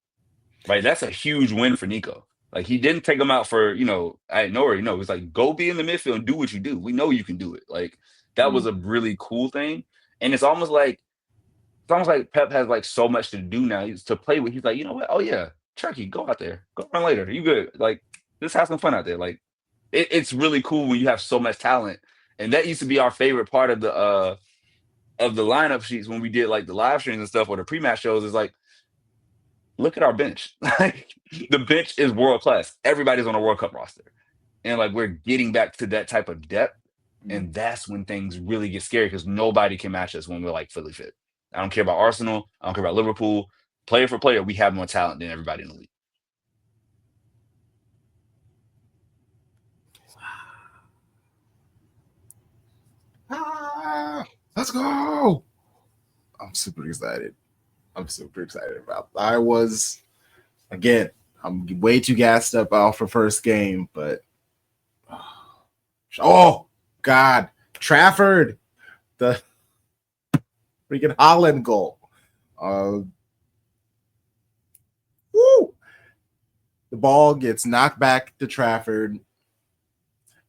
Right? That's a huge win for Nico. Like he didn't take him out for, I already know. It's like, go be in the midfield and do what you do. We know you can do it. Like that was a really cool thing. And it's almost like Pep has like so much to do now to play with. He's like, you know what? Oh yeah, Cherky, go out there. Go run later. You good. Like let's have some fun out there. Like it's really cool when you have so much talent. And that used to be our favorite part of the lineup sheets when we did like the live streams and stuff or the pre-match shows is like, look at our bench. Like the bench is world class. Everybody's on a World Cup roster. And like we're getting back to that type of depth. And that's when things really get scary because nobody can match us when we're like fully fit. I don't care about Arsenal. I don't care about Liverpool. Player for player, we have more talent than everybody in the league. Let's go. I'm super excited. I was, again, I'm way too gassed up off for first game, but oh God, Trafford, the freaking Holland goal. Woo! The ball gets knocked back to Trafford,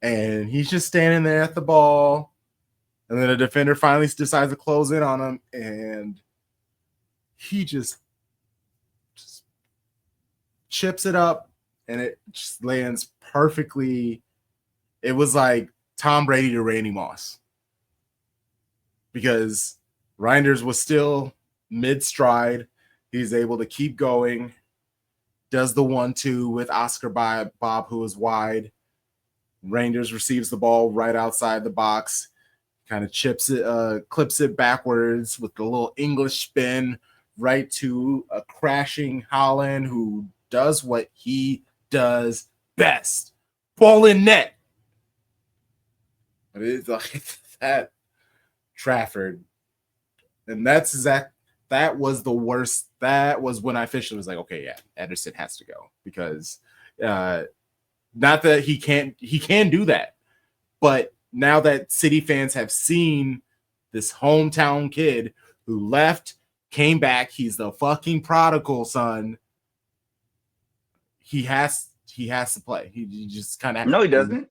and he's just standing there at the ball. And then a defender finally decides to close in on him, and he just chips it up, and it just lands perfectly. It was like Tom Brady to Randy Moss because Reinders was still mid-stride. He's able to keep going, does the 1-2 with Oscar Bob, who is wide. Reinders receives the ball right outside the box, kind of clips it backwards with the little English spin right to a crashing Holland who does what he does best. Ball in net. It's like that Trafford. And that was the worst. That was when I officially was like, okay, yeah, Ederson has to go because not that he can do that, but now that City fans have seen this hometown kid who left, came back, he's the fucking prodigal son. He has to play. He just kind of No, he doesn't.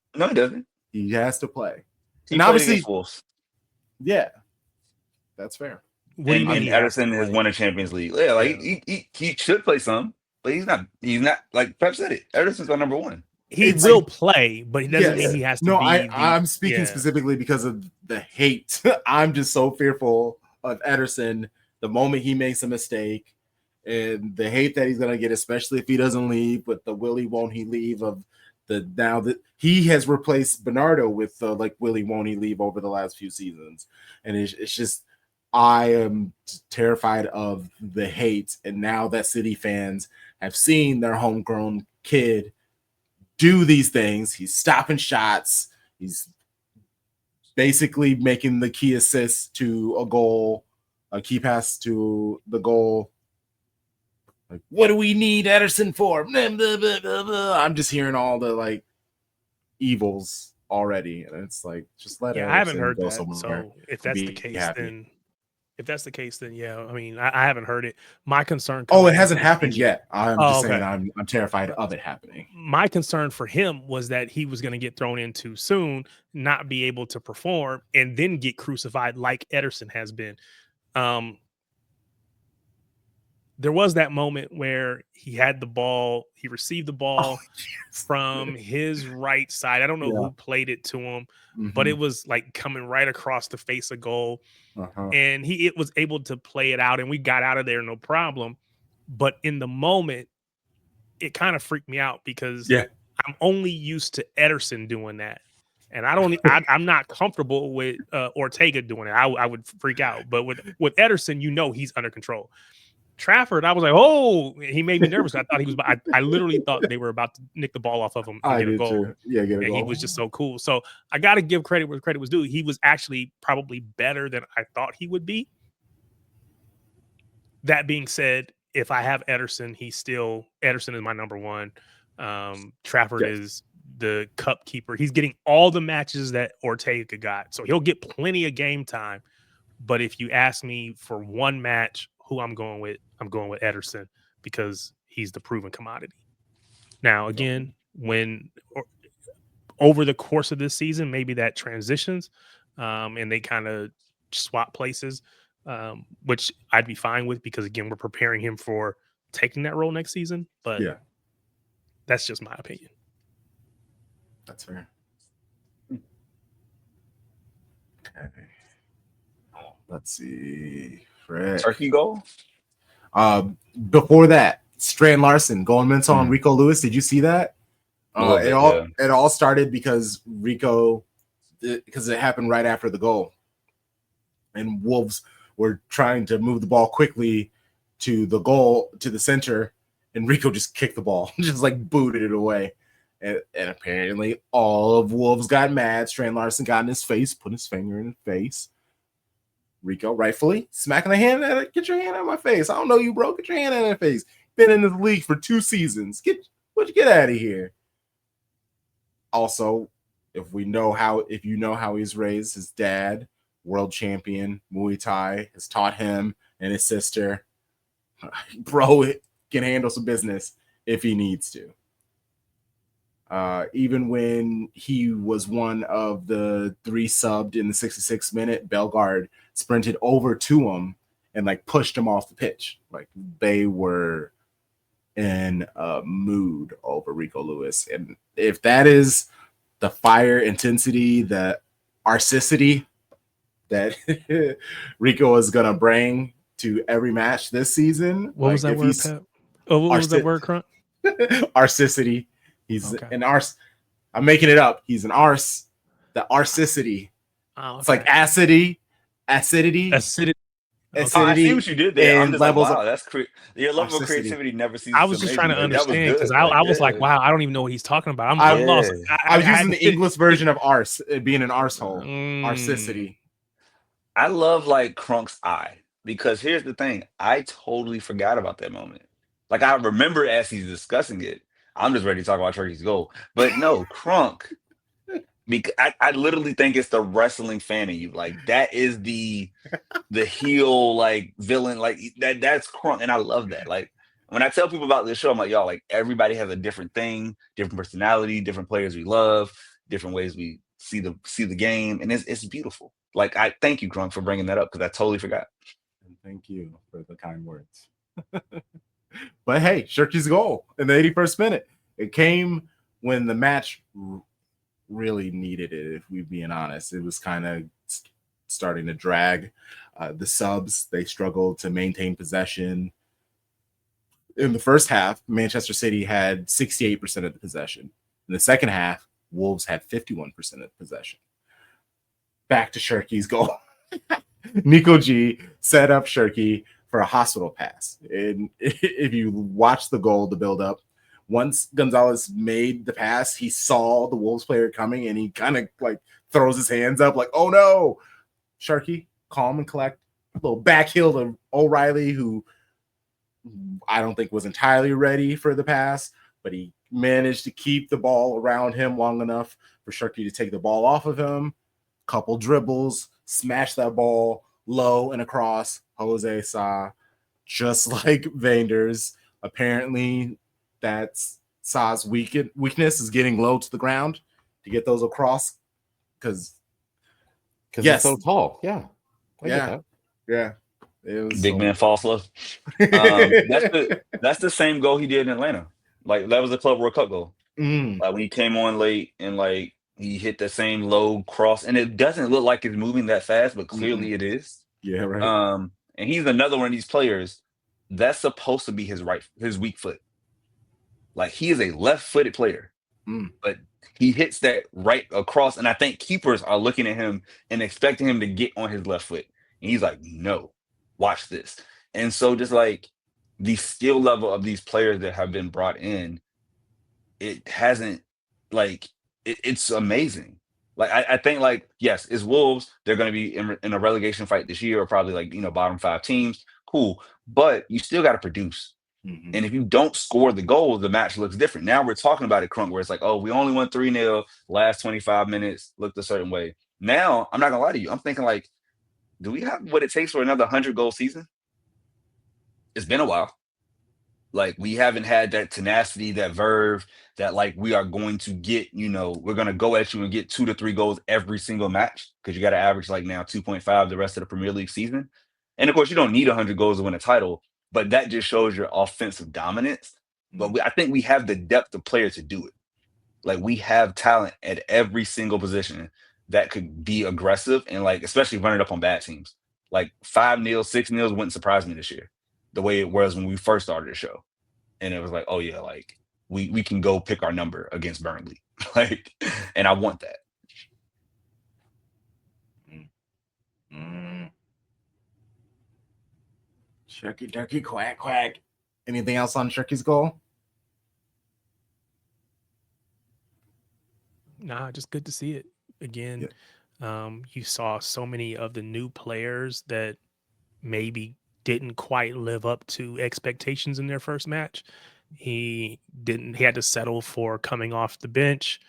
He has to play. He and obviously, yeah, that's fair. And Ederson has won a Champions League. Yeah, like he should play some, but he's not like Pep said it. Ederson's our number one. He will play, but it doesn't mean he has to be. I'm speaking specifically because of the hate. I'm just so fearful of Ederson the moment he makes a mistake and the hate that he's going to get, especially if he doesn't leave, with the Willie won't he leave of the now that he has replaced Bernardo with the like Willie won't he leave over the last few seasons. And it's just, I am terrified of the hate. And now that City fans have seen their homegrown kid do these things. He's stopping shots. He's basically making the key assist to a goal, a key pass to the goal. Like, what do we need Ederson for? Blah, blah, blah, blah, blah. I'm just hearing all the like evils already, and it's like, just let Yeah, I haven't Ederson heard go that. somewhere. So if that's the Be case, happy. then yeah. I mean, I haven't heard it. My concern. Oh, coming it hasn't into the happened season- yet. I'm Oh, just saying okay. I'm terrified of it happening. My concern for him was that he was going to get thrown in too soon, not be able to perform, and then get crucified like Ederson has been. There was that moment where he had the ball, he received the ball from his right side. I don't know who played it to him, but it was like coming right across the face of goal. And it was able to play it out, and we got out of there no problem. But in the moment, it kind of freaked me out because I'm only used to Ederson doing that. And I'm not comfortable with Ortega doing it. I would freak out. But with Ederson, he's under control. Trafford, I was like, oh, he made me nervous. I thought he was. I literally thought they were about to nick the ball off of him and get a goal. Too. Yeah, get a goal. He was just so cool. So I got to give credit where credit was due. He was actually probably better than I thought he would be. That being said, if I have Ederson, Ederson is my number one. Trafford is the cup keeper. He's getting all the matches that Ortega got, so he'll get plenty of game time. But if you ask me for one match, who I'm going with Ederson because he's the proven commodity. Now, again, over the course of this season, maybe that transitions and they kind of swap places, which I'd be fine with because, again, we're preparing him for taking that role next season. But that's just my opinion. That's fair. Okay. Let's see. Fred. Turkey goal? Before that, Strand Larson going mental on Rico Lewis. Did you see that? It all started because because it happened right after the goal, and Wolves were trying to move the ball quickly to the goal, to the center, and Rico just kicked the ball, just like booted it away. And apparently all of Wolves got mad. Strand Larson got in his face, put his finger in his face. Rico rightfully smacking the hand at it. Get your hand out of my face. I don't know you, bro. Get your hand out of my face. Been in the league for 2 seasons. Get out of here. Also, if you know how he's raised, his dad, world champion, Muay Thai, has taught him and his sister. Bro can handle some business if he needs to. Even when he was one of the 3 subbed in the 66th minute, Bellegarde sprinted over to him and like pushed him off the pitch. Like they were in a mood over Rico Lewis. And if that is the fire, intensity, the arcicity that Rico is going to bring to every match this season. What was that word, Pep? Oh, what was that word, Crunk? Arcicity. He's an arse. I'm making it up. He's an arse. The arcicity. Oh, okay. It's like acidity. Okay. I see what you did there. I'm just levels like, wow, that's your level of creativity never ceases. I was just trying to understand because I was like, wow, I don't even know what he's talking about. I'm lost. I was using the English version of arse, being an arsehole. Arcicity. I love like Crunk's eye because here's the thing. I totally forgot about that moment. Like I remember as he's discussing it. I'm just ready to talk about Turkey's goal. But no, Crunk, because I literally think it's the wrestling fan in you. Like that is the heel, like villain, like that's Crunk. And I love that. Like when I tell people about this show, I'm like, y'all, like everybody has a different thing, different personality, different players we love, different ways we see the game. And it's beautiful. Like I thank you, Crunk, for bringing that up because I totally forgot. And thank you for the kind words. But hey, Shirky's goal in the 81st minute. It came when the match really needed it, if we're being honest. It was kind of starting to drag. The subs, they struggled to maintain possession. In the first half, Manchester City had 68% of the possession. In the second half, Wolves had 51% of possession. Back to Shirky's goal. Nico G set up Shirky, for a hospital pass. And if you watch the goal, the build up, once Gonzalez made the pass, he saw the Wolves player coming and he kind of like throws his hands up like, oh no. Sharky, calm and collect. A little back heel to O'Reilly, who I don't think was entirely ready for the pass, but he managed to keep the ball around him long enough for Sharky to take the ball off of him. Couple dribbles, smash that ball low and across. Jose Sa, just like Vanders. Apparently, that's Sa's weakness is getting low to the ground to get those across. Because he's so tall. Yeah. I get that. Yeah. It was Big man false love. That's the same goal he did in Atlanta. Like that was the Club World Cup goal. Like when he came on late and like he hit the same low cross, and it doesn't look like it's moving that fast, but clearly it is. Yeah, right. And he's another one of these players that's supposed to be his weak foot. Like he is a left-footed player, but he hits that right across, and I think keepers are looking at him and expecting him to get on his left foot, and he's like, "No, watch this." And so, just like the skill level of these players that have been brought in, it hasn't like it's amazing. Like I think like yes, it's Wolves. They're going to be in a relegation fight this year, or probably like bottom 5 teams. Cool, but you still got to produce. And if you don't score the goal, the match looks different. Now we're talking about it, Crunk, where it's like, oh, we only won 3-0. Last 25 minutes looked a certain way. Now, I'm not going to lie to you. I'm thinking like, do we have what it takes for another 100-goal season? It's been a while. Like, we haven't had that tenacity, that verve, that like we are going to get, we're going to go at you and get 2 to 3 goals every single match because you got to average like now 2.5 the rest of the Premier League season. And of course, you don't need 100 goals to win a title. But that just shows your offensive dominance. But I think we have the depth of players to do it. Like we have talent at every single position that could be aggressive and like, especially running up on bad teams. Like 5-0, 6-0 wouldn't surprise me this year, the way it was when we first started the show. And it was like, oh yeah, like we can go pick our number against Burnley. Like, and I want that. Sharky Durky quack quack. Anything else on Sharky's goal? Nah, just good to see it again. You saw so many of the new players that maybe didn't quite live up to expectations in their first match. He had to settle for coming off the bench.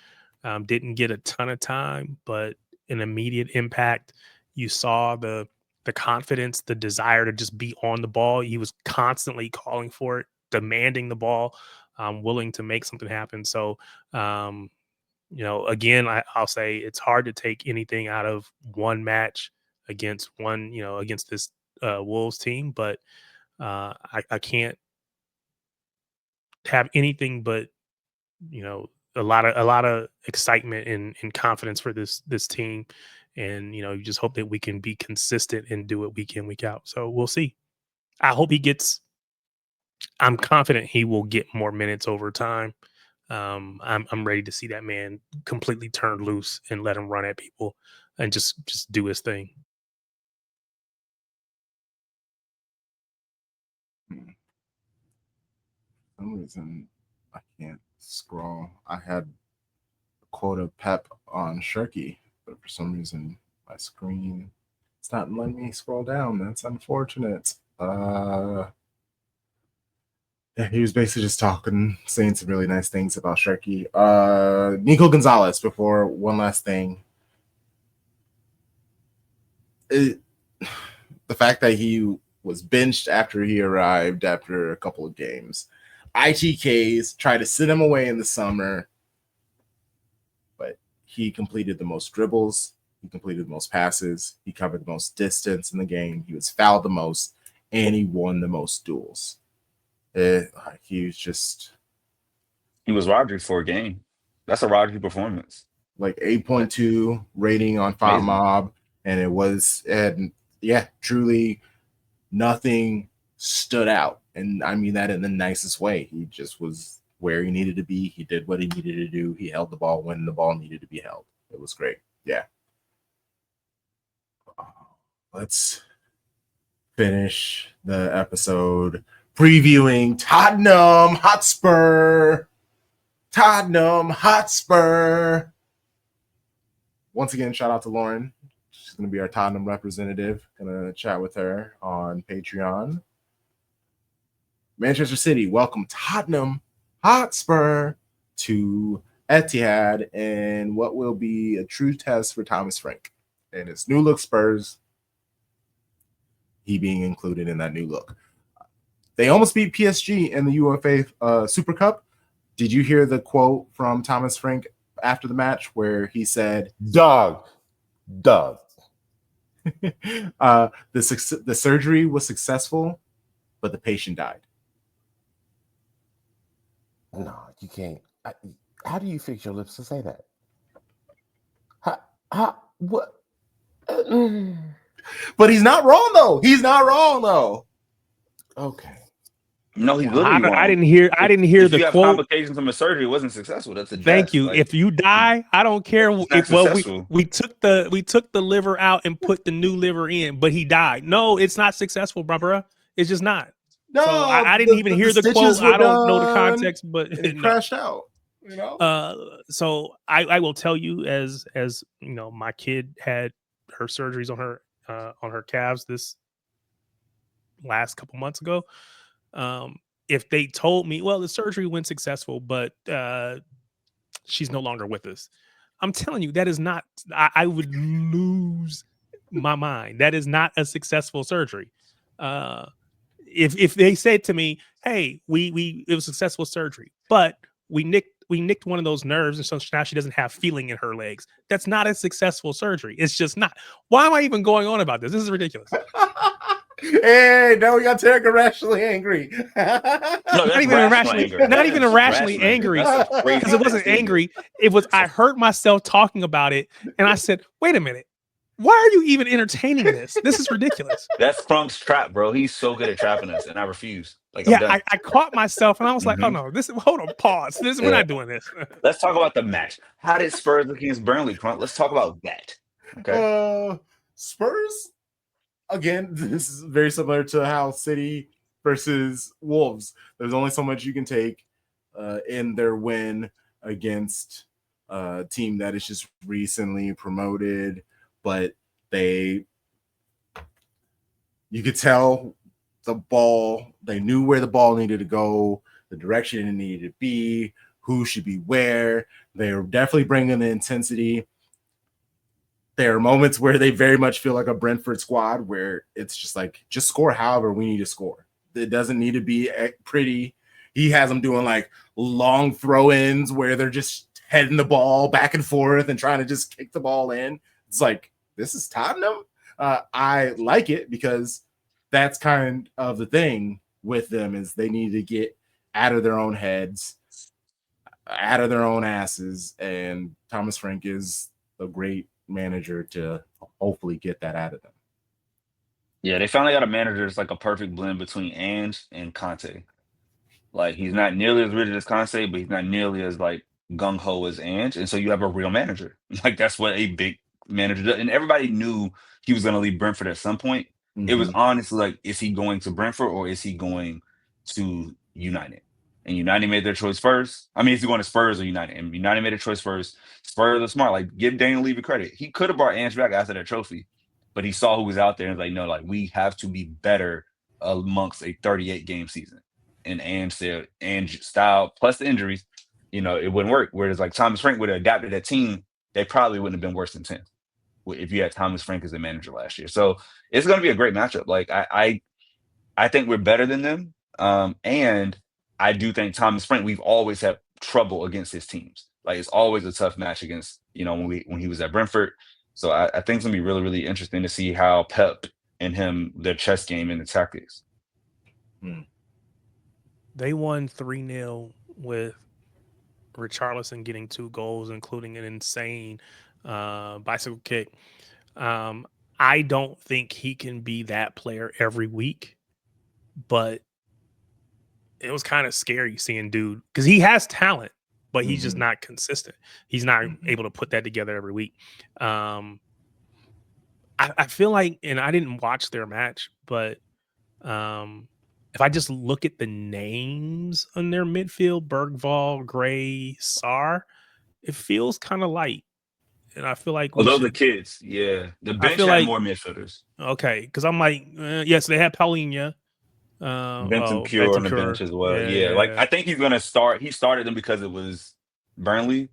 Didn't get a ton of time, but an immediate impact. You saw the confidence, the desire to just be on the ball. He was constantly calling for it, demanding the ball, willing to make something happen. So, again, I'll say it's hard to take anything out of one match against against this Wolves team, but I can't have anything but a lot of excitement and confidence for this team, and you just hope that we can be consistent and do it week in, week out. So we'll see. I'm confident he will get more minutes over time. I'm ready to see that man completely turn loose and let him run at people and just do his thing. For some reason, I can't scroll. I had a quote of Pep on Sharky, but for some reason, my screen it's not letting me scroll down. That's unfortunate. Yeah, he was basically just saying some really nice things about Sharky. Nico Gonzalez, before one last thing. The fact that he was benched after he arrived after a couple of games. ITKs tried to sit him away in the summer, but he completed the most dribbles. He completed the most passes. He covered the most distance in the game. He was fouled the most, and he won the most duels. He was Rodri for a game. That's a Rodri performance. Like 8.2 rating on FOTMob, and truly nothing stood out. And I mean that in the nicest way. He just was where he needed to be. He did what he needed to do. He held the ball when the ball needed to be held. It was great. Yeah. Let's finish the episode previewing Tottenham Hotspur. Tottenham Hotspur. Once again, shout out to Lauren. She's going to be our Tottenham representative. Going to chat with her on Patreon. Manchester City welcome Tottenham Hotspur to Etihad and what will be a true test for Thomas Frank and his new look Spurs, he being included in that new look. They almost beat PSG in the UEFA Super Cup. Did you hear the quote from Thomas Frank after the match where he said, Dog. the surgery was successful, but the patient died. No, you can't. How do you fix your lips to say that? What? But he's not wrong, though. Okay. No, he's literally wrong. I didn't hear if the you have quote. Complications from a surgery, it wasn't successful. That's a death. Thank you. Like, if you die, I don't care. We took the liver out and put the new liver in, but he died. No, it's not successful, bro. It's just not. No, so I didn't even hear the quote. I don't know the context, but it crashed out. You know. So I will tell you, as you know, my kid had her surgeries on her calves this last couple months ago. If they told me, well, the surgery went successful, but she's no longer with us, I'm telling you, that is not. I would lose my mind. That is not a successful surgery. If they said to me, hey, it was successful surgery, but we nicked one of those nerves, and so now she doesn't have feeling in her legs. That's not a successful surgery. It's just not. Why am I even going on about this? This is ridiculous. Hey, now we got Tarek irrationally angry. Not even irrationally angry because it wasn't angry. It was I heard myself talking about it, and I said, "Wait a minute, why are you even entertaining this? This is ridiculous." That's Crunk's trap, bro. He's so good at trapping us, and I refuse. Like, yeah, I caught myself, and I was like, "Oh no, hold on, pause. We're not doing this." Let's talk about the match. How did Spurs look against Burnley, Crunk? Let's talk about that. Okay, Spurs. Again, this is very similar to how City versus Wolves. There's only so much you can take in their win against a team that is just recently promoted, but you could tell they knew where the ball needed to go, the direction it needed to be, who should be where. They were definitely bringing the intensity. There are moments where they very much feel like a Brentford squad where it's just like, just score however we need to score. It doesn't need to be pretty. He has them doing like long throw-ins where they're just heading the ball back and forth and trying to just kick the ball in. It's like, this is Tottenham. I like it because that's kind of the thing with them is they need to get out of their own heads, out of their own asses. And Thomas Frank is a great manager to hopefully get that out of them. Yeah, they finally got a manager that's like a perfect blend between Ange and Conte. Like, he's not nearly as rigid as Conte, but he's not nearly as like gung-ho as Ange. And so you have a real manager. Like, that's what a big manager does. And everybody knew he was going to leave Brentford at some point. Mm-hmm. It was honestly like, is he going to Brentford or is he going to United? And United made their choice first. I mean, is he going to Spurs or United? And United made a choice first. Spurs are smart. Like, give Daniel Levy credit. He could have brought Ange back after that trophy, but he saw who was out there and was like, no, like, we have to be better amongst a 38-game season. And Ange said, Ange style plus the injuries, it wouldn't work. Whereas like Thomas Frank would have adapted that team, they probably wouldn't have been worse than 10th if you had Thomas Frank as the manager last year. So it's going to be a great matchup. Like I think we're better than them. And I do think Thomas Frank, we've always had trouble against his teams. Like, it's always a tough match against, when he was at Brentford. So I think it's going to be really, really interesting to see how Pep and him, their chess game and the tactics. They won 3-0 with Richarlison getting 2 goals, including an insane bicycle kick. I don't think he can be that player every week, but it was kind of scary seeing dude because he has talent, but he's just not consistent. He's not able to put that together every week. I feel like, and I didn't watch their match, but if I just look at the names on their midfield, Bergvall, Gray, Sar, it feels kind of light. And I feel like we Although the should. kids, yeah, the I bench feel had like more midfielders. okay, because I'm like, yes, they had Paulinho. Bentancur on the bench Bentancur. as well. Yeah, Yeah, like yeah. I think he's gonna start. He started them because it was Burnley,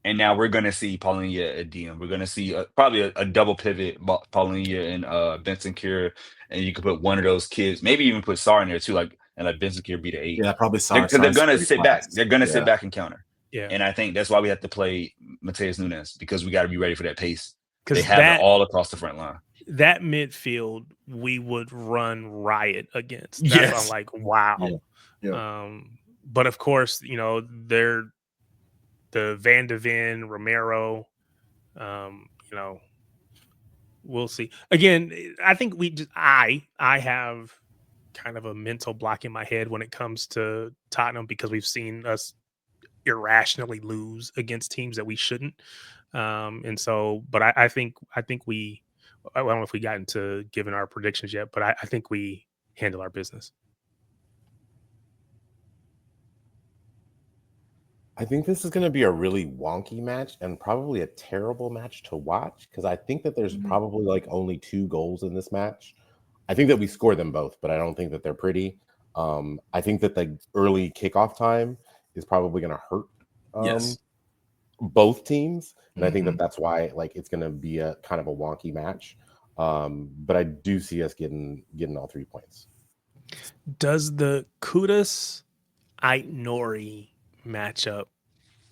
and now we're gonna see Paulinho at DM. We're gonna see probably a double pivot, Paulinho and Bentancur, and you could put one of those kids, maybe even put Sar in there too, like and let Bentancur be the 8. Yeah, probably Because they're Sar's gonna pretty sit back. fast. They're gonna sit Yeah. back and counter. Yeah. And I think that's why we have to play Mateus Nunes, because we got to be ready for that pace. They Because have it all across the front line. that midfield we would run riot against. That's Yes. why I'm like, wow. Yeah. But of course, they're the Van de Ven, Romero. We'll see. Again, I think I have kind of a mental block in my head when it comes to Tottenham because we've seen us irrationally lose against teams that we shouldn't. And so, but I think we, I don't know if we got into giving our predictions yet, but I think we handle our business. I think this is going to be a really wonky match and probably a terrible match to watch because I think that there's probably like only 2 goals in this match. I think that we score them both, but I don't think that they're pretty. I think that the early kickoff time is probably going to hurt Yes. both teams, and I think that that's why like it's going to be a kind of a wonky match. But I do see us getting all 3 points. Does the Kudus Ait-Nouri matchup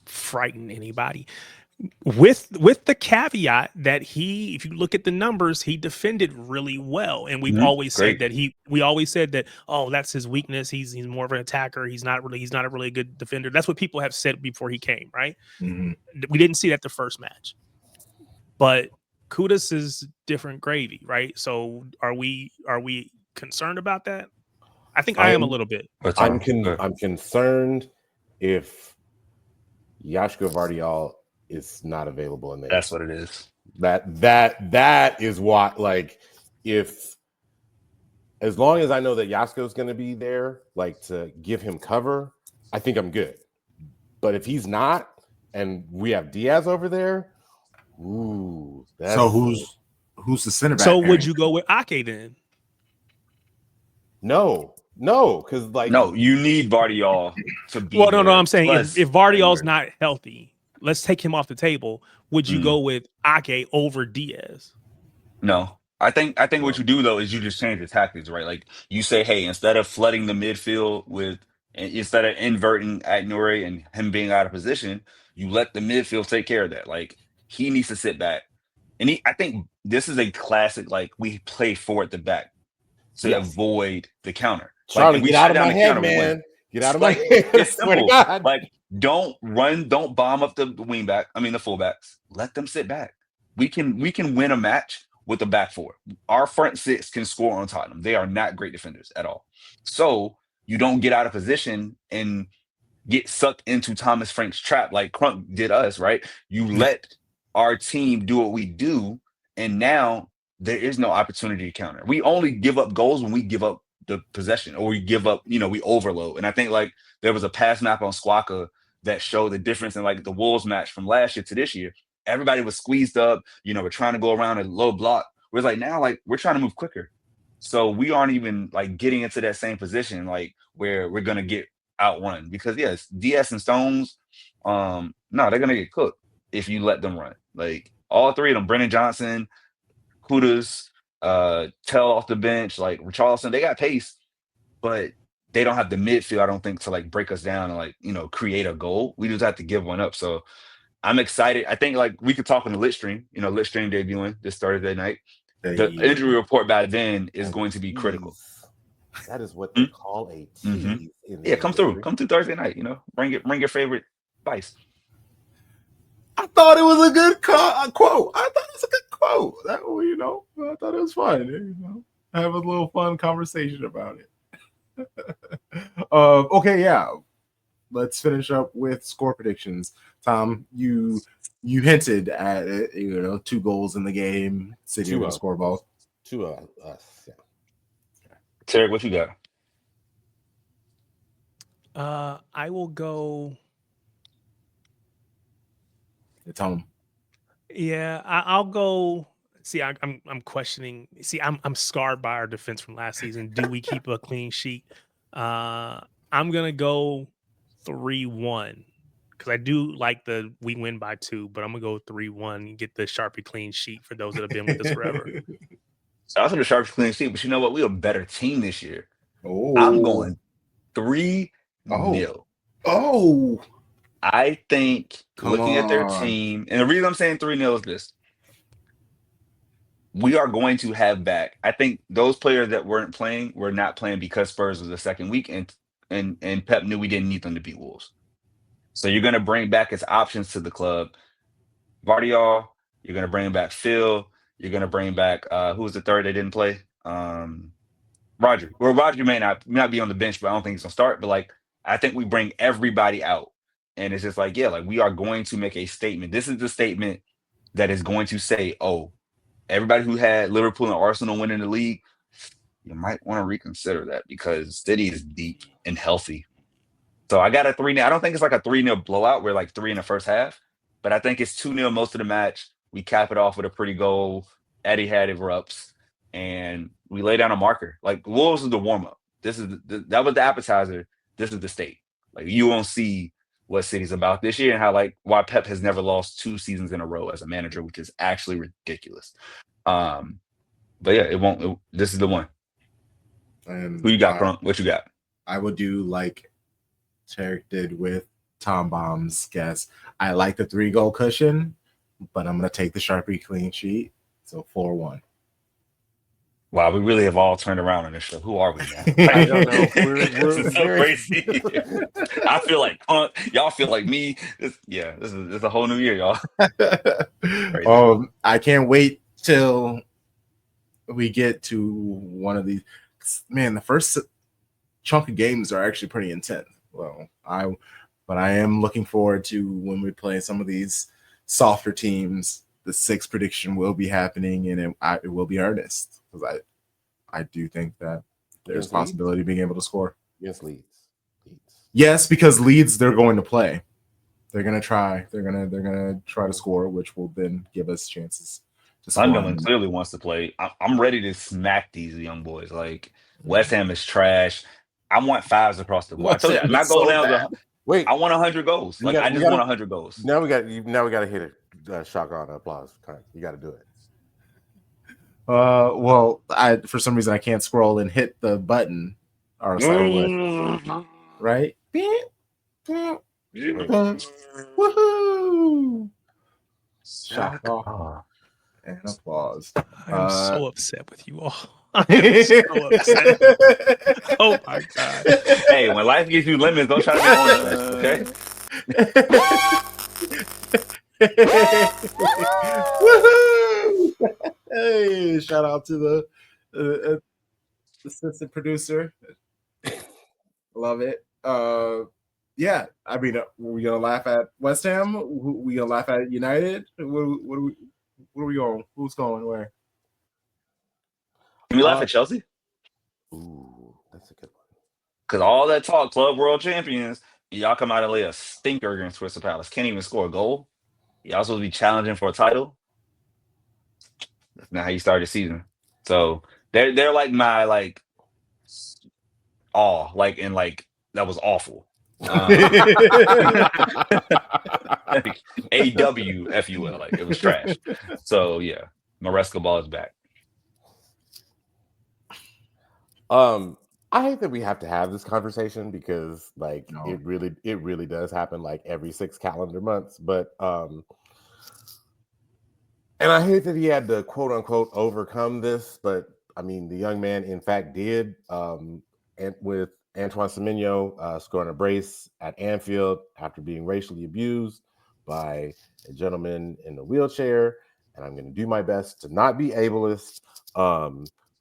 frighten anybody? With the caveat that if you look at the numbers, he defended really well, and we've always said that we always said that that's his weakness. He's more of an attacker. He's not a really good defender. That's what people have said before he came, right? We didn't see that the first match, but Kudus is different gravy, right? So are we concerned about that? I think I am a little bit. I'm concerned if Yashko Vardiol is not available in there. That's what it is. That is what, like, if as long as I know that Yashko is going to be there, like to give him cover, I think I'm good. But if he's not, and we have Diaz over there, so who's the center back? So would you go with Ake then? No, because like you need Vardiol to be. Well, no, I'm saying if Vardiol's not healthy, let's take him off the table. Would you go with Ake over Diaz? No. I think what you do though is you just change the tactics, right? Like you say, hey, instead of flooding the midfield instead of inverting Ait-Nouri and him being out of position, you let the midfield take care of that. Like he needs to sit back. And I think this is a classic, like we play forward the back to avoid the counter. Charlie, like, get out of my head, man. Get out of my head. It's simple. Like, don't bomb up the the fullbacks. Let them sit back. We can win a match with the back 4. Our front 6 can score on Tottenham. They are not great defenders at all. So you don't get out of position and get sucked into Thomas Frank's trap like Crunk did us, right? You let our team do what we do, and now there is no opportunity to counter. We only give up goals when we give up the possession or we give up, we overload. And I think like there was a pass map on Squawka that showed the difference in like the Wolves match from last year to this year. Everybody was squeezed up, we're trying to go around a low block. Whereas like now, like we're trying to move quicker. So we aren't even like getting into that same position, like where we're going to get outrun because yes, DS and Stones, no, they're going to get cooked if you let them run. Like all 3 of them, Brennan Johnson, Kudus, Tell off the bench, like Richarlison, they got pace, but they don't have the midfield, I don't think, to like break us down and like, create a goal. We just have to give one up. So I'm excited. I think like we could talk on the lit stream, lit stream debuting this Thursday night. The injury report by then is going to be critical. That is what they call a tease. Yeah, come through Thursday night, bring your favorite spice. I thought it was a good quote. I thought it was a good quote. That I thought it was fun. Have a little fun conversation about it. Okay, yeah. Let's finish up with score predictions. Tom, you hinted at it, 2 goals in the game. City will score both. 2 us. Yeah. Tarek, what you got? I will go. It's home. Yeah, I'll go. See, I'm questioning. See, I'm scarred by our defense from last season. Do we keep a clean sheet? I'm gonna go 3-1 because I do like the we win by 2, but I'm gonna go 3-1 and get the Sharpie clean sheet for those that have been with us forever. So I was going to Sharps clean sheet, but you know what? We're a better team this year. Oh, I'm going 3-0. Oh, I think come looking at their on. team, and the reason I'm saying 3-0 is this. We are going to have back. I think those players that weren't playing were not playing because Spurs was the second week, and Pep knew we didn't need them to beat Wolves. So you're going to bring back his options to the club. Vardiol, you're going to bring back Phil. You're going to bring back who was the third they didn't play? Roger. Well, Roger may not be on the bench, but I don't think he's gonna start. But like, I think we bring everybody out, and it's just like, yeah, like we are going to make a statement. This is the statement that is going to say, oh, everybody who had Liverpool and Arsenal winning the league, you might want to reconsider that because City is deep and healthy. So I got a 3-0. I don't think it's like a 3-0 blowout. We're like 3 in the first half, but I think it's 2-0 most of the match. We cap it off with a pretty goal. Eddie had erupts, and we lay down a marker. Like Wolves is the warm up. This is that was the appetizer. This is the steak. Like you won't see what City's about this year and how like why Pep has never lost 2 seasons in a row as a manager, which is actually ridiculous. But yeah, it won't. This is the one. And Who you got, Crunk? What you got? I would do like Tarek did with Tom Baum's guess. I like the 3-goal cushion, but I'm going to take the Sharpie clean sheet. So 4-1. Wow, we really have all turned around on this show. Who are we now? I don't know. This is so crazy. I feel like y'all feel like me. This is a whole new year, y'all. I can't wait till we get to one of these. Man, the first chunk of games are actually pretty intense. Well, but I am looking forward to when we play some of these softer teams. The 6 prediction will be happening, and it will be earnest because I do think that there's possibility of being able to score. Yes, Leeds. Yes, because Leeds they're going to play. They're gonna try. They're gonna try to score, which will then give us chances to score. Sunderland clearly wants to play. I'm ready to smack these young boys. Like West Ham is trash. I want 5s across the board. I told you my goal now is I want 100 goals. Like I just want 100 goals. Now we got to hit a shotgun applause. You got to do it. Well, for some reason I can't scroll and hit the button, or else I would. Right? Woohoo! Shock off and applause. I'm so upset with you all. I am so upset. Oh my god! Hey, when life gives you lemons, don't try to be oranges, okay? Woohoo! Hey, shout out to the assistant producer. Love it. Yeah, I mean, we gonna laugh at West Ham? We gonna laugh at United? What are we going? Who's going where? Can we laugh at Chelsea? Ooh, that's a good one. Because all that talk, club world champions, y'all come out and lay a stinker against Crystal Palace. Can't even score a goal. Y'all supposed to be challenging for a title. That's not how you start the season. So they're like my like that was awful. Like, AWFUL, like it was trash. So yeah, Maresca ball is back. I hate that we have to have this conversation because it really does happen like every 6 calendar months. But and I hate that he had to quote unquote overcome this, but I mean the young man in fact did. And with Antoine Semenyo scoring a brace at Anfield after being racially abused by a gentleman in a wheelchair, and I'm going to do my best to not be ableist.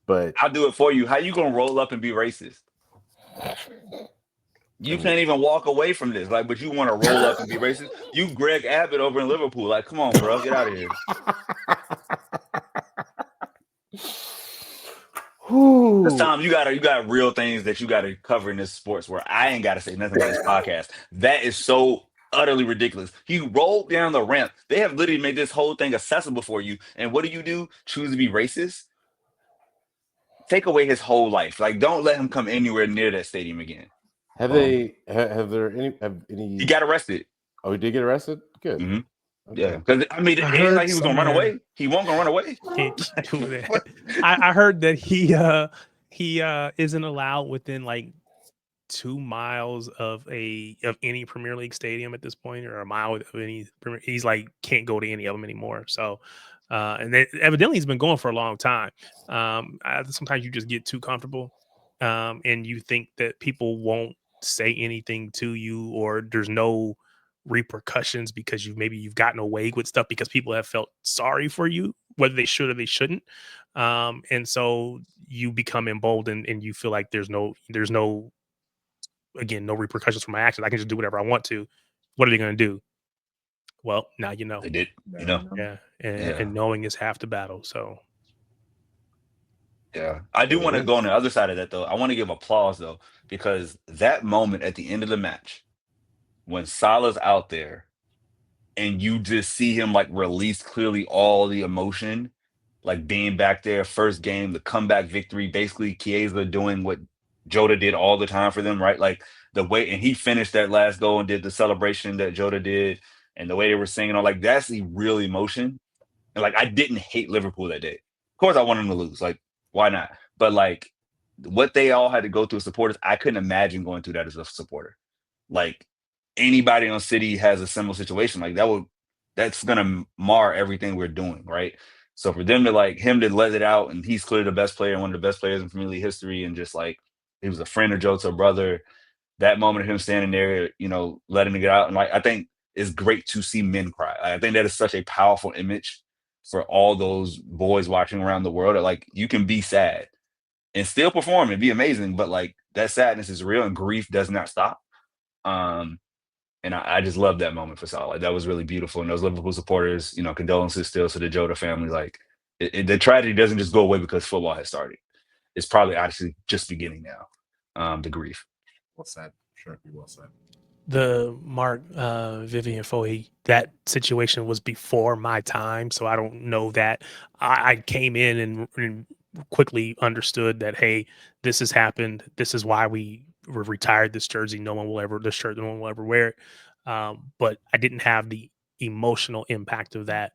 But I'll do it for you. How you gonna roll up and be racist? You can't even walk away from this. Like, but you want to roll up and be racist? You Greg Abbott over in Liverpool. Like, come on, bro, get out of here. This time you got real things that you gotta cover in this sports where I ain't gotta say nothing on this podcast. That is so utterly ridiculous. He rolled down the ramp. They have literally made this whole thing accessible for you. And what do? Choose to be racist? Take away his whole life. Like, don't let him come anywhere near that stadium again. Have they? Have there any? He got arrested. Oh, he did get arrested. Good. Mm-hmm. Okay. Yeah, because I mean, it I ain't heard like he was gonna run somewhere- away. He won't gonna run away. Can't do that. I heard that he isn't allowed within like 2 miles of any Premier League stadium at this point, or a mile of any. He's like can't go to any of them anymore. So, and then evidently he's been going for a long time. Sometimes you just get too comfortable, and you think that people won't say anything to you, or there's no repercussions because you've gotten away with stuff because people have felt sorry for you, whether they should or they shouldn't. And so you become emboldened and you feel like there's no again, no repercussions for my actions. I can just do whatever I want to. What are they going to do? Well, now you know. They did, Yeah, and knowing is half the battle. So, yeah, I do want to go on the other side of that though. I want to give applause though, because that moment at the end of the match when Salah's out there and you just see him like release clearly all the emotion, like being back there, first game, the comeback victory, basically Chiesa doing what Jota did all the time for them, right? Like the way, and he finished that last goal and did the celebration that Jota did, and the way they were singing, all like that's the real emotion. And like I didn't hate Liverpool that day. Of course, I wanted them to lose. Like, why not? But like what they all had to go through as supporters, I couldn't imagine going through that as a supporter. Like anybody on City has a similar situation. Like that's gonna mar everything we're doing, right? So for them to like him to let it out, and he's clearly the best player and one of the best players in Premier League history, and just like he was a friend of Jota, brother. That moment of him standing there, letting it get out, and like I think it's great to see men cry. I think that is such a powerful image for all those boys watching around the world. That like you can be sad and still perform and be amazing, but like that sadness is real and grief does not stop. And I just love that moment for Salah. Like, that was really beautiful. And those Liverpool supporters, condolences still to the Jota family. Like the tragedy doesn't just go away because football has started. It's probably actually just beginning now. The grief. Well said. Sure, well said. the Mark Vivian Fohe, that situation was before my time, so I don't know that. I came in and quickly understood that, hey, this has happened. This is why we retired this jersey. No one will ever wear it. But I didn't have the emotional impact of that.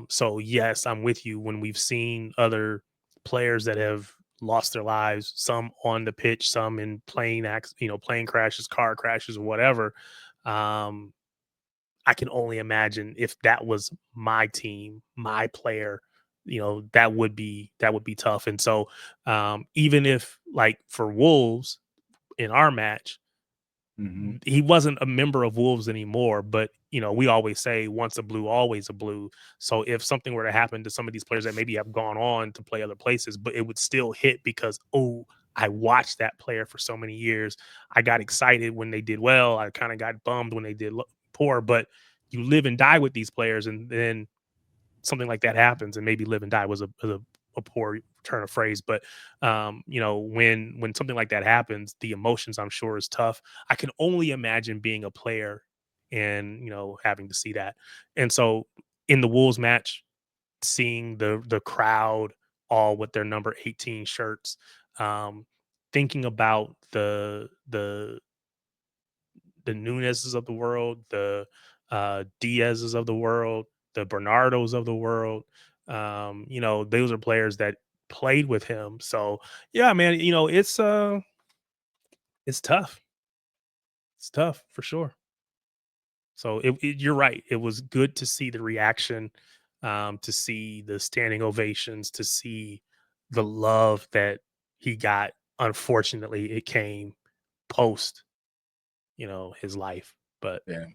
So yes, I'm with you. When we've seen other players that have lost their lives, some on the pitch, some in plane crashes, car crashes, or whatever. I can only imagine if that was my team, my player, that would be tough. And so even if, like, for Wolves in our match, he wasn't a member of Wolves anymore, but we always say once a blue, always a blue. So if something were to happen to some of these players that maybe have gone on to play other places, but it would still hit because, I watched that player for so many years. I got excited when they did well. I kind of got bummed when they did poor, but you live and die with these players, and then something like that happens, and maybe live and die was a poor turn of phrase, but when something like that happens, the emotions, I'm sure, is tough. I can only imagine being a player and having to see that. And so in the Wolves match, seeing the crowd all with their number 18 shirts, thinking about the Nunez's of the world, the Diaz's of the world, the Bernardos of the world. Those are players that played with him. So yeah, man, it's tough. It's tough for sure. So you're right. It was good to see the reaction, to see the standing ovations, to see the love that he got. Unfortunately, it came post, his life. But yeah,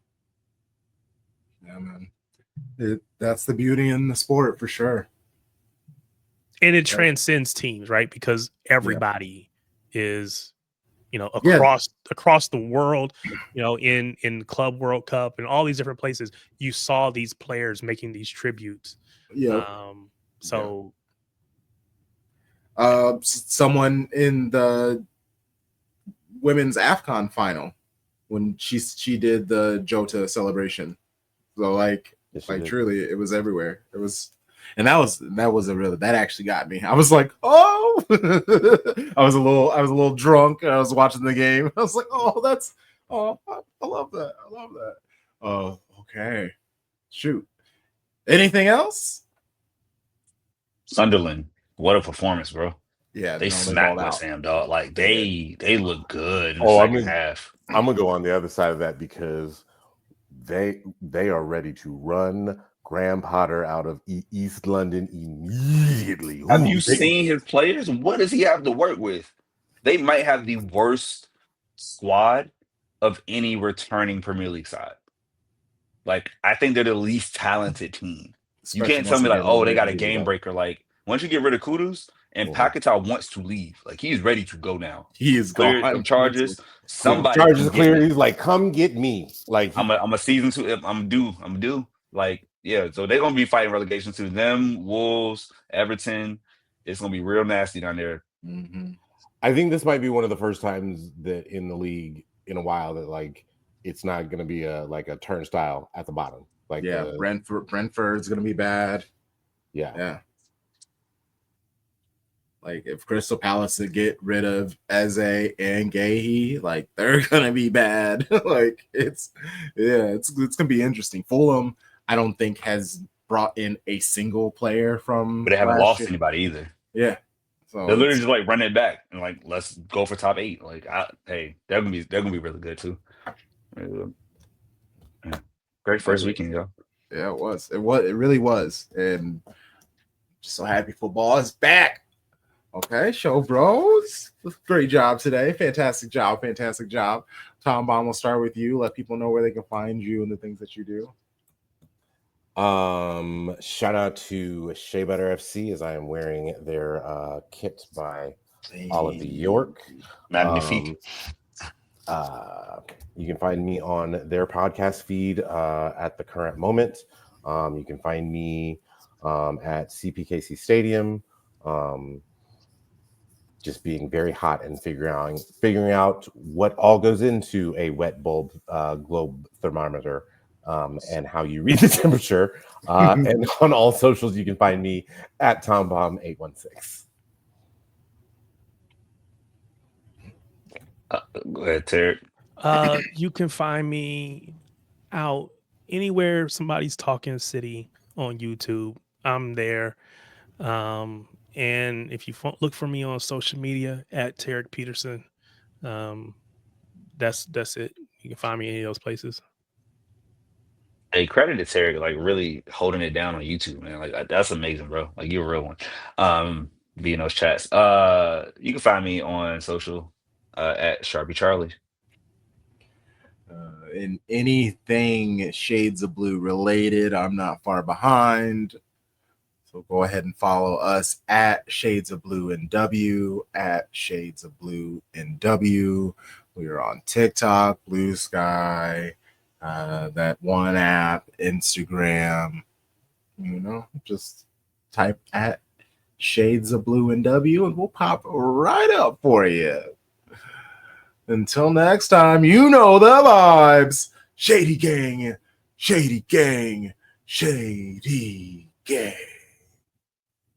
man, that's the beauty in the sport for sure. And it transcends teams, right? Because everybody is, across the world, in Club World Cup and all these different places, you saw these players making these tributes. Yeah. So Someone in the women's AFCON final when she did the Jota celebration. So like truly, it was everywhere. It was, and that was a really, that actually got me. I was like, oh, I was a little drunk. And I was watching the game. I was like, oh, I love that. I love that. Oh, okay. Shoot. Anything else? Sunderland, what a performance, bro. Yeah, They no, smacked balled West out. Ham, dog. Like they look good in the Oh, second half. I'm gonna go on the other side of that because they are ready to run Graham Potter out of East London immediately. Have you seen his players? What does he have to work with? They might have the worst squad of any returning Premier League side. Like, I think they're the least talented team. You Especially can't tell once me they like, get oh, they got a Ridley game up. breaker. Like, once you get rid of Kudus and Paquetá wants to leave, like he's ready to go now. He is Clear gone. them charges. Yeah, Somebody charges come get clear. me. He's like, come get me. Like I'm a season 2. I'm due. Like, yeah. So they're gonna be fighting relegation to them, Wolves, Everton. It's gonna be real nasty down there. Mm-hmm. I think this might be one of the first times that in the league in a while that like it's not going to be a turnstile at the bottom. Like yeah, Brentford's gonna be bad. Yeah. Like if Crystal Palace to get rid of Eze and Gahey, like they're gonna be bad. Like it's gonna be interesting. Fulham, I don't think has brought in a single player from, But they haven't last lost year. anybody either. Yeah, so they're literally just like running it back and like let's go for top 8. Like, hey, they're gonna be really good too. Great first weekend, y'all. Yeah, it was. It really was, and just so happy football is back. Okay, show bros. Great job today. Fantastic job. Tom Baum, we'll start with you. Let people know where they can find you and the things that you do. Shout out to Shea Butter FC as I am wearing their kit by Oliver York. Magnifique. You can find me on their podcast feed at the current moment. You can find me at CPKC Stadium. Just being very hot and figuring out what all goes into a wet bulb globe thermometer. And how you read the temperature. And on all socials, you can find me at TomBomb816. Go ahead, Terry. You can find me out anywhere somebody's talking city on YouTube. I'm there. And if you look for me on social media at Tarek Peterson, that's it. You can find me any of those places. Hey, credit to Terry, like really holding it down on YouTube, man. Like that's amazing, bro. Like you're a real one. Being those chats. You can find me on social at Sharpie Charlie. In anything Shades of Blue related, I'm not far behind. So go ahead and follow us at Shades of Blue and W, at Shades of Blue and W. We are on TikTok, Blue Sky, that one app, Instagram. Just type at Shades of Blue and W and we'll pop right up for you. Until next time, you know the vibes. Shady gang, shady gang, shady gang.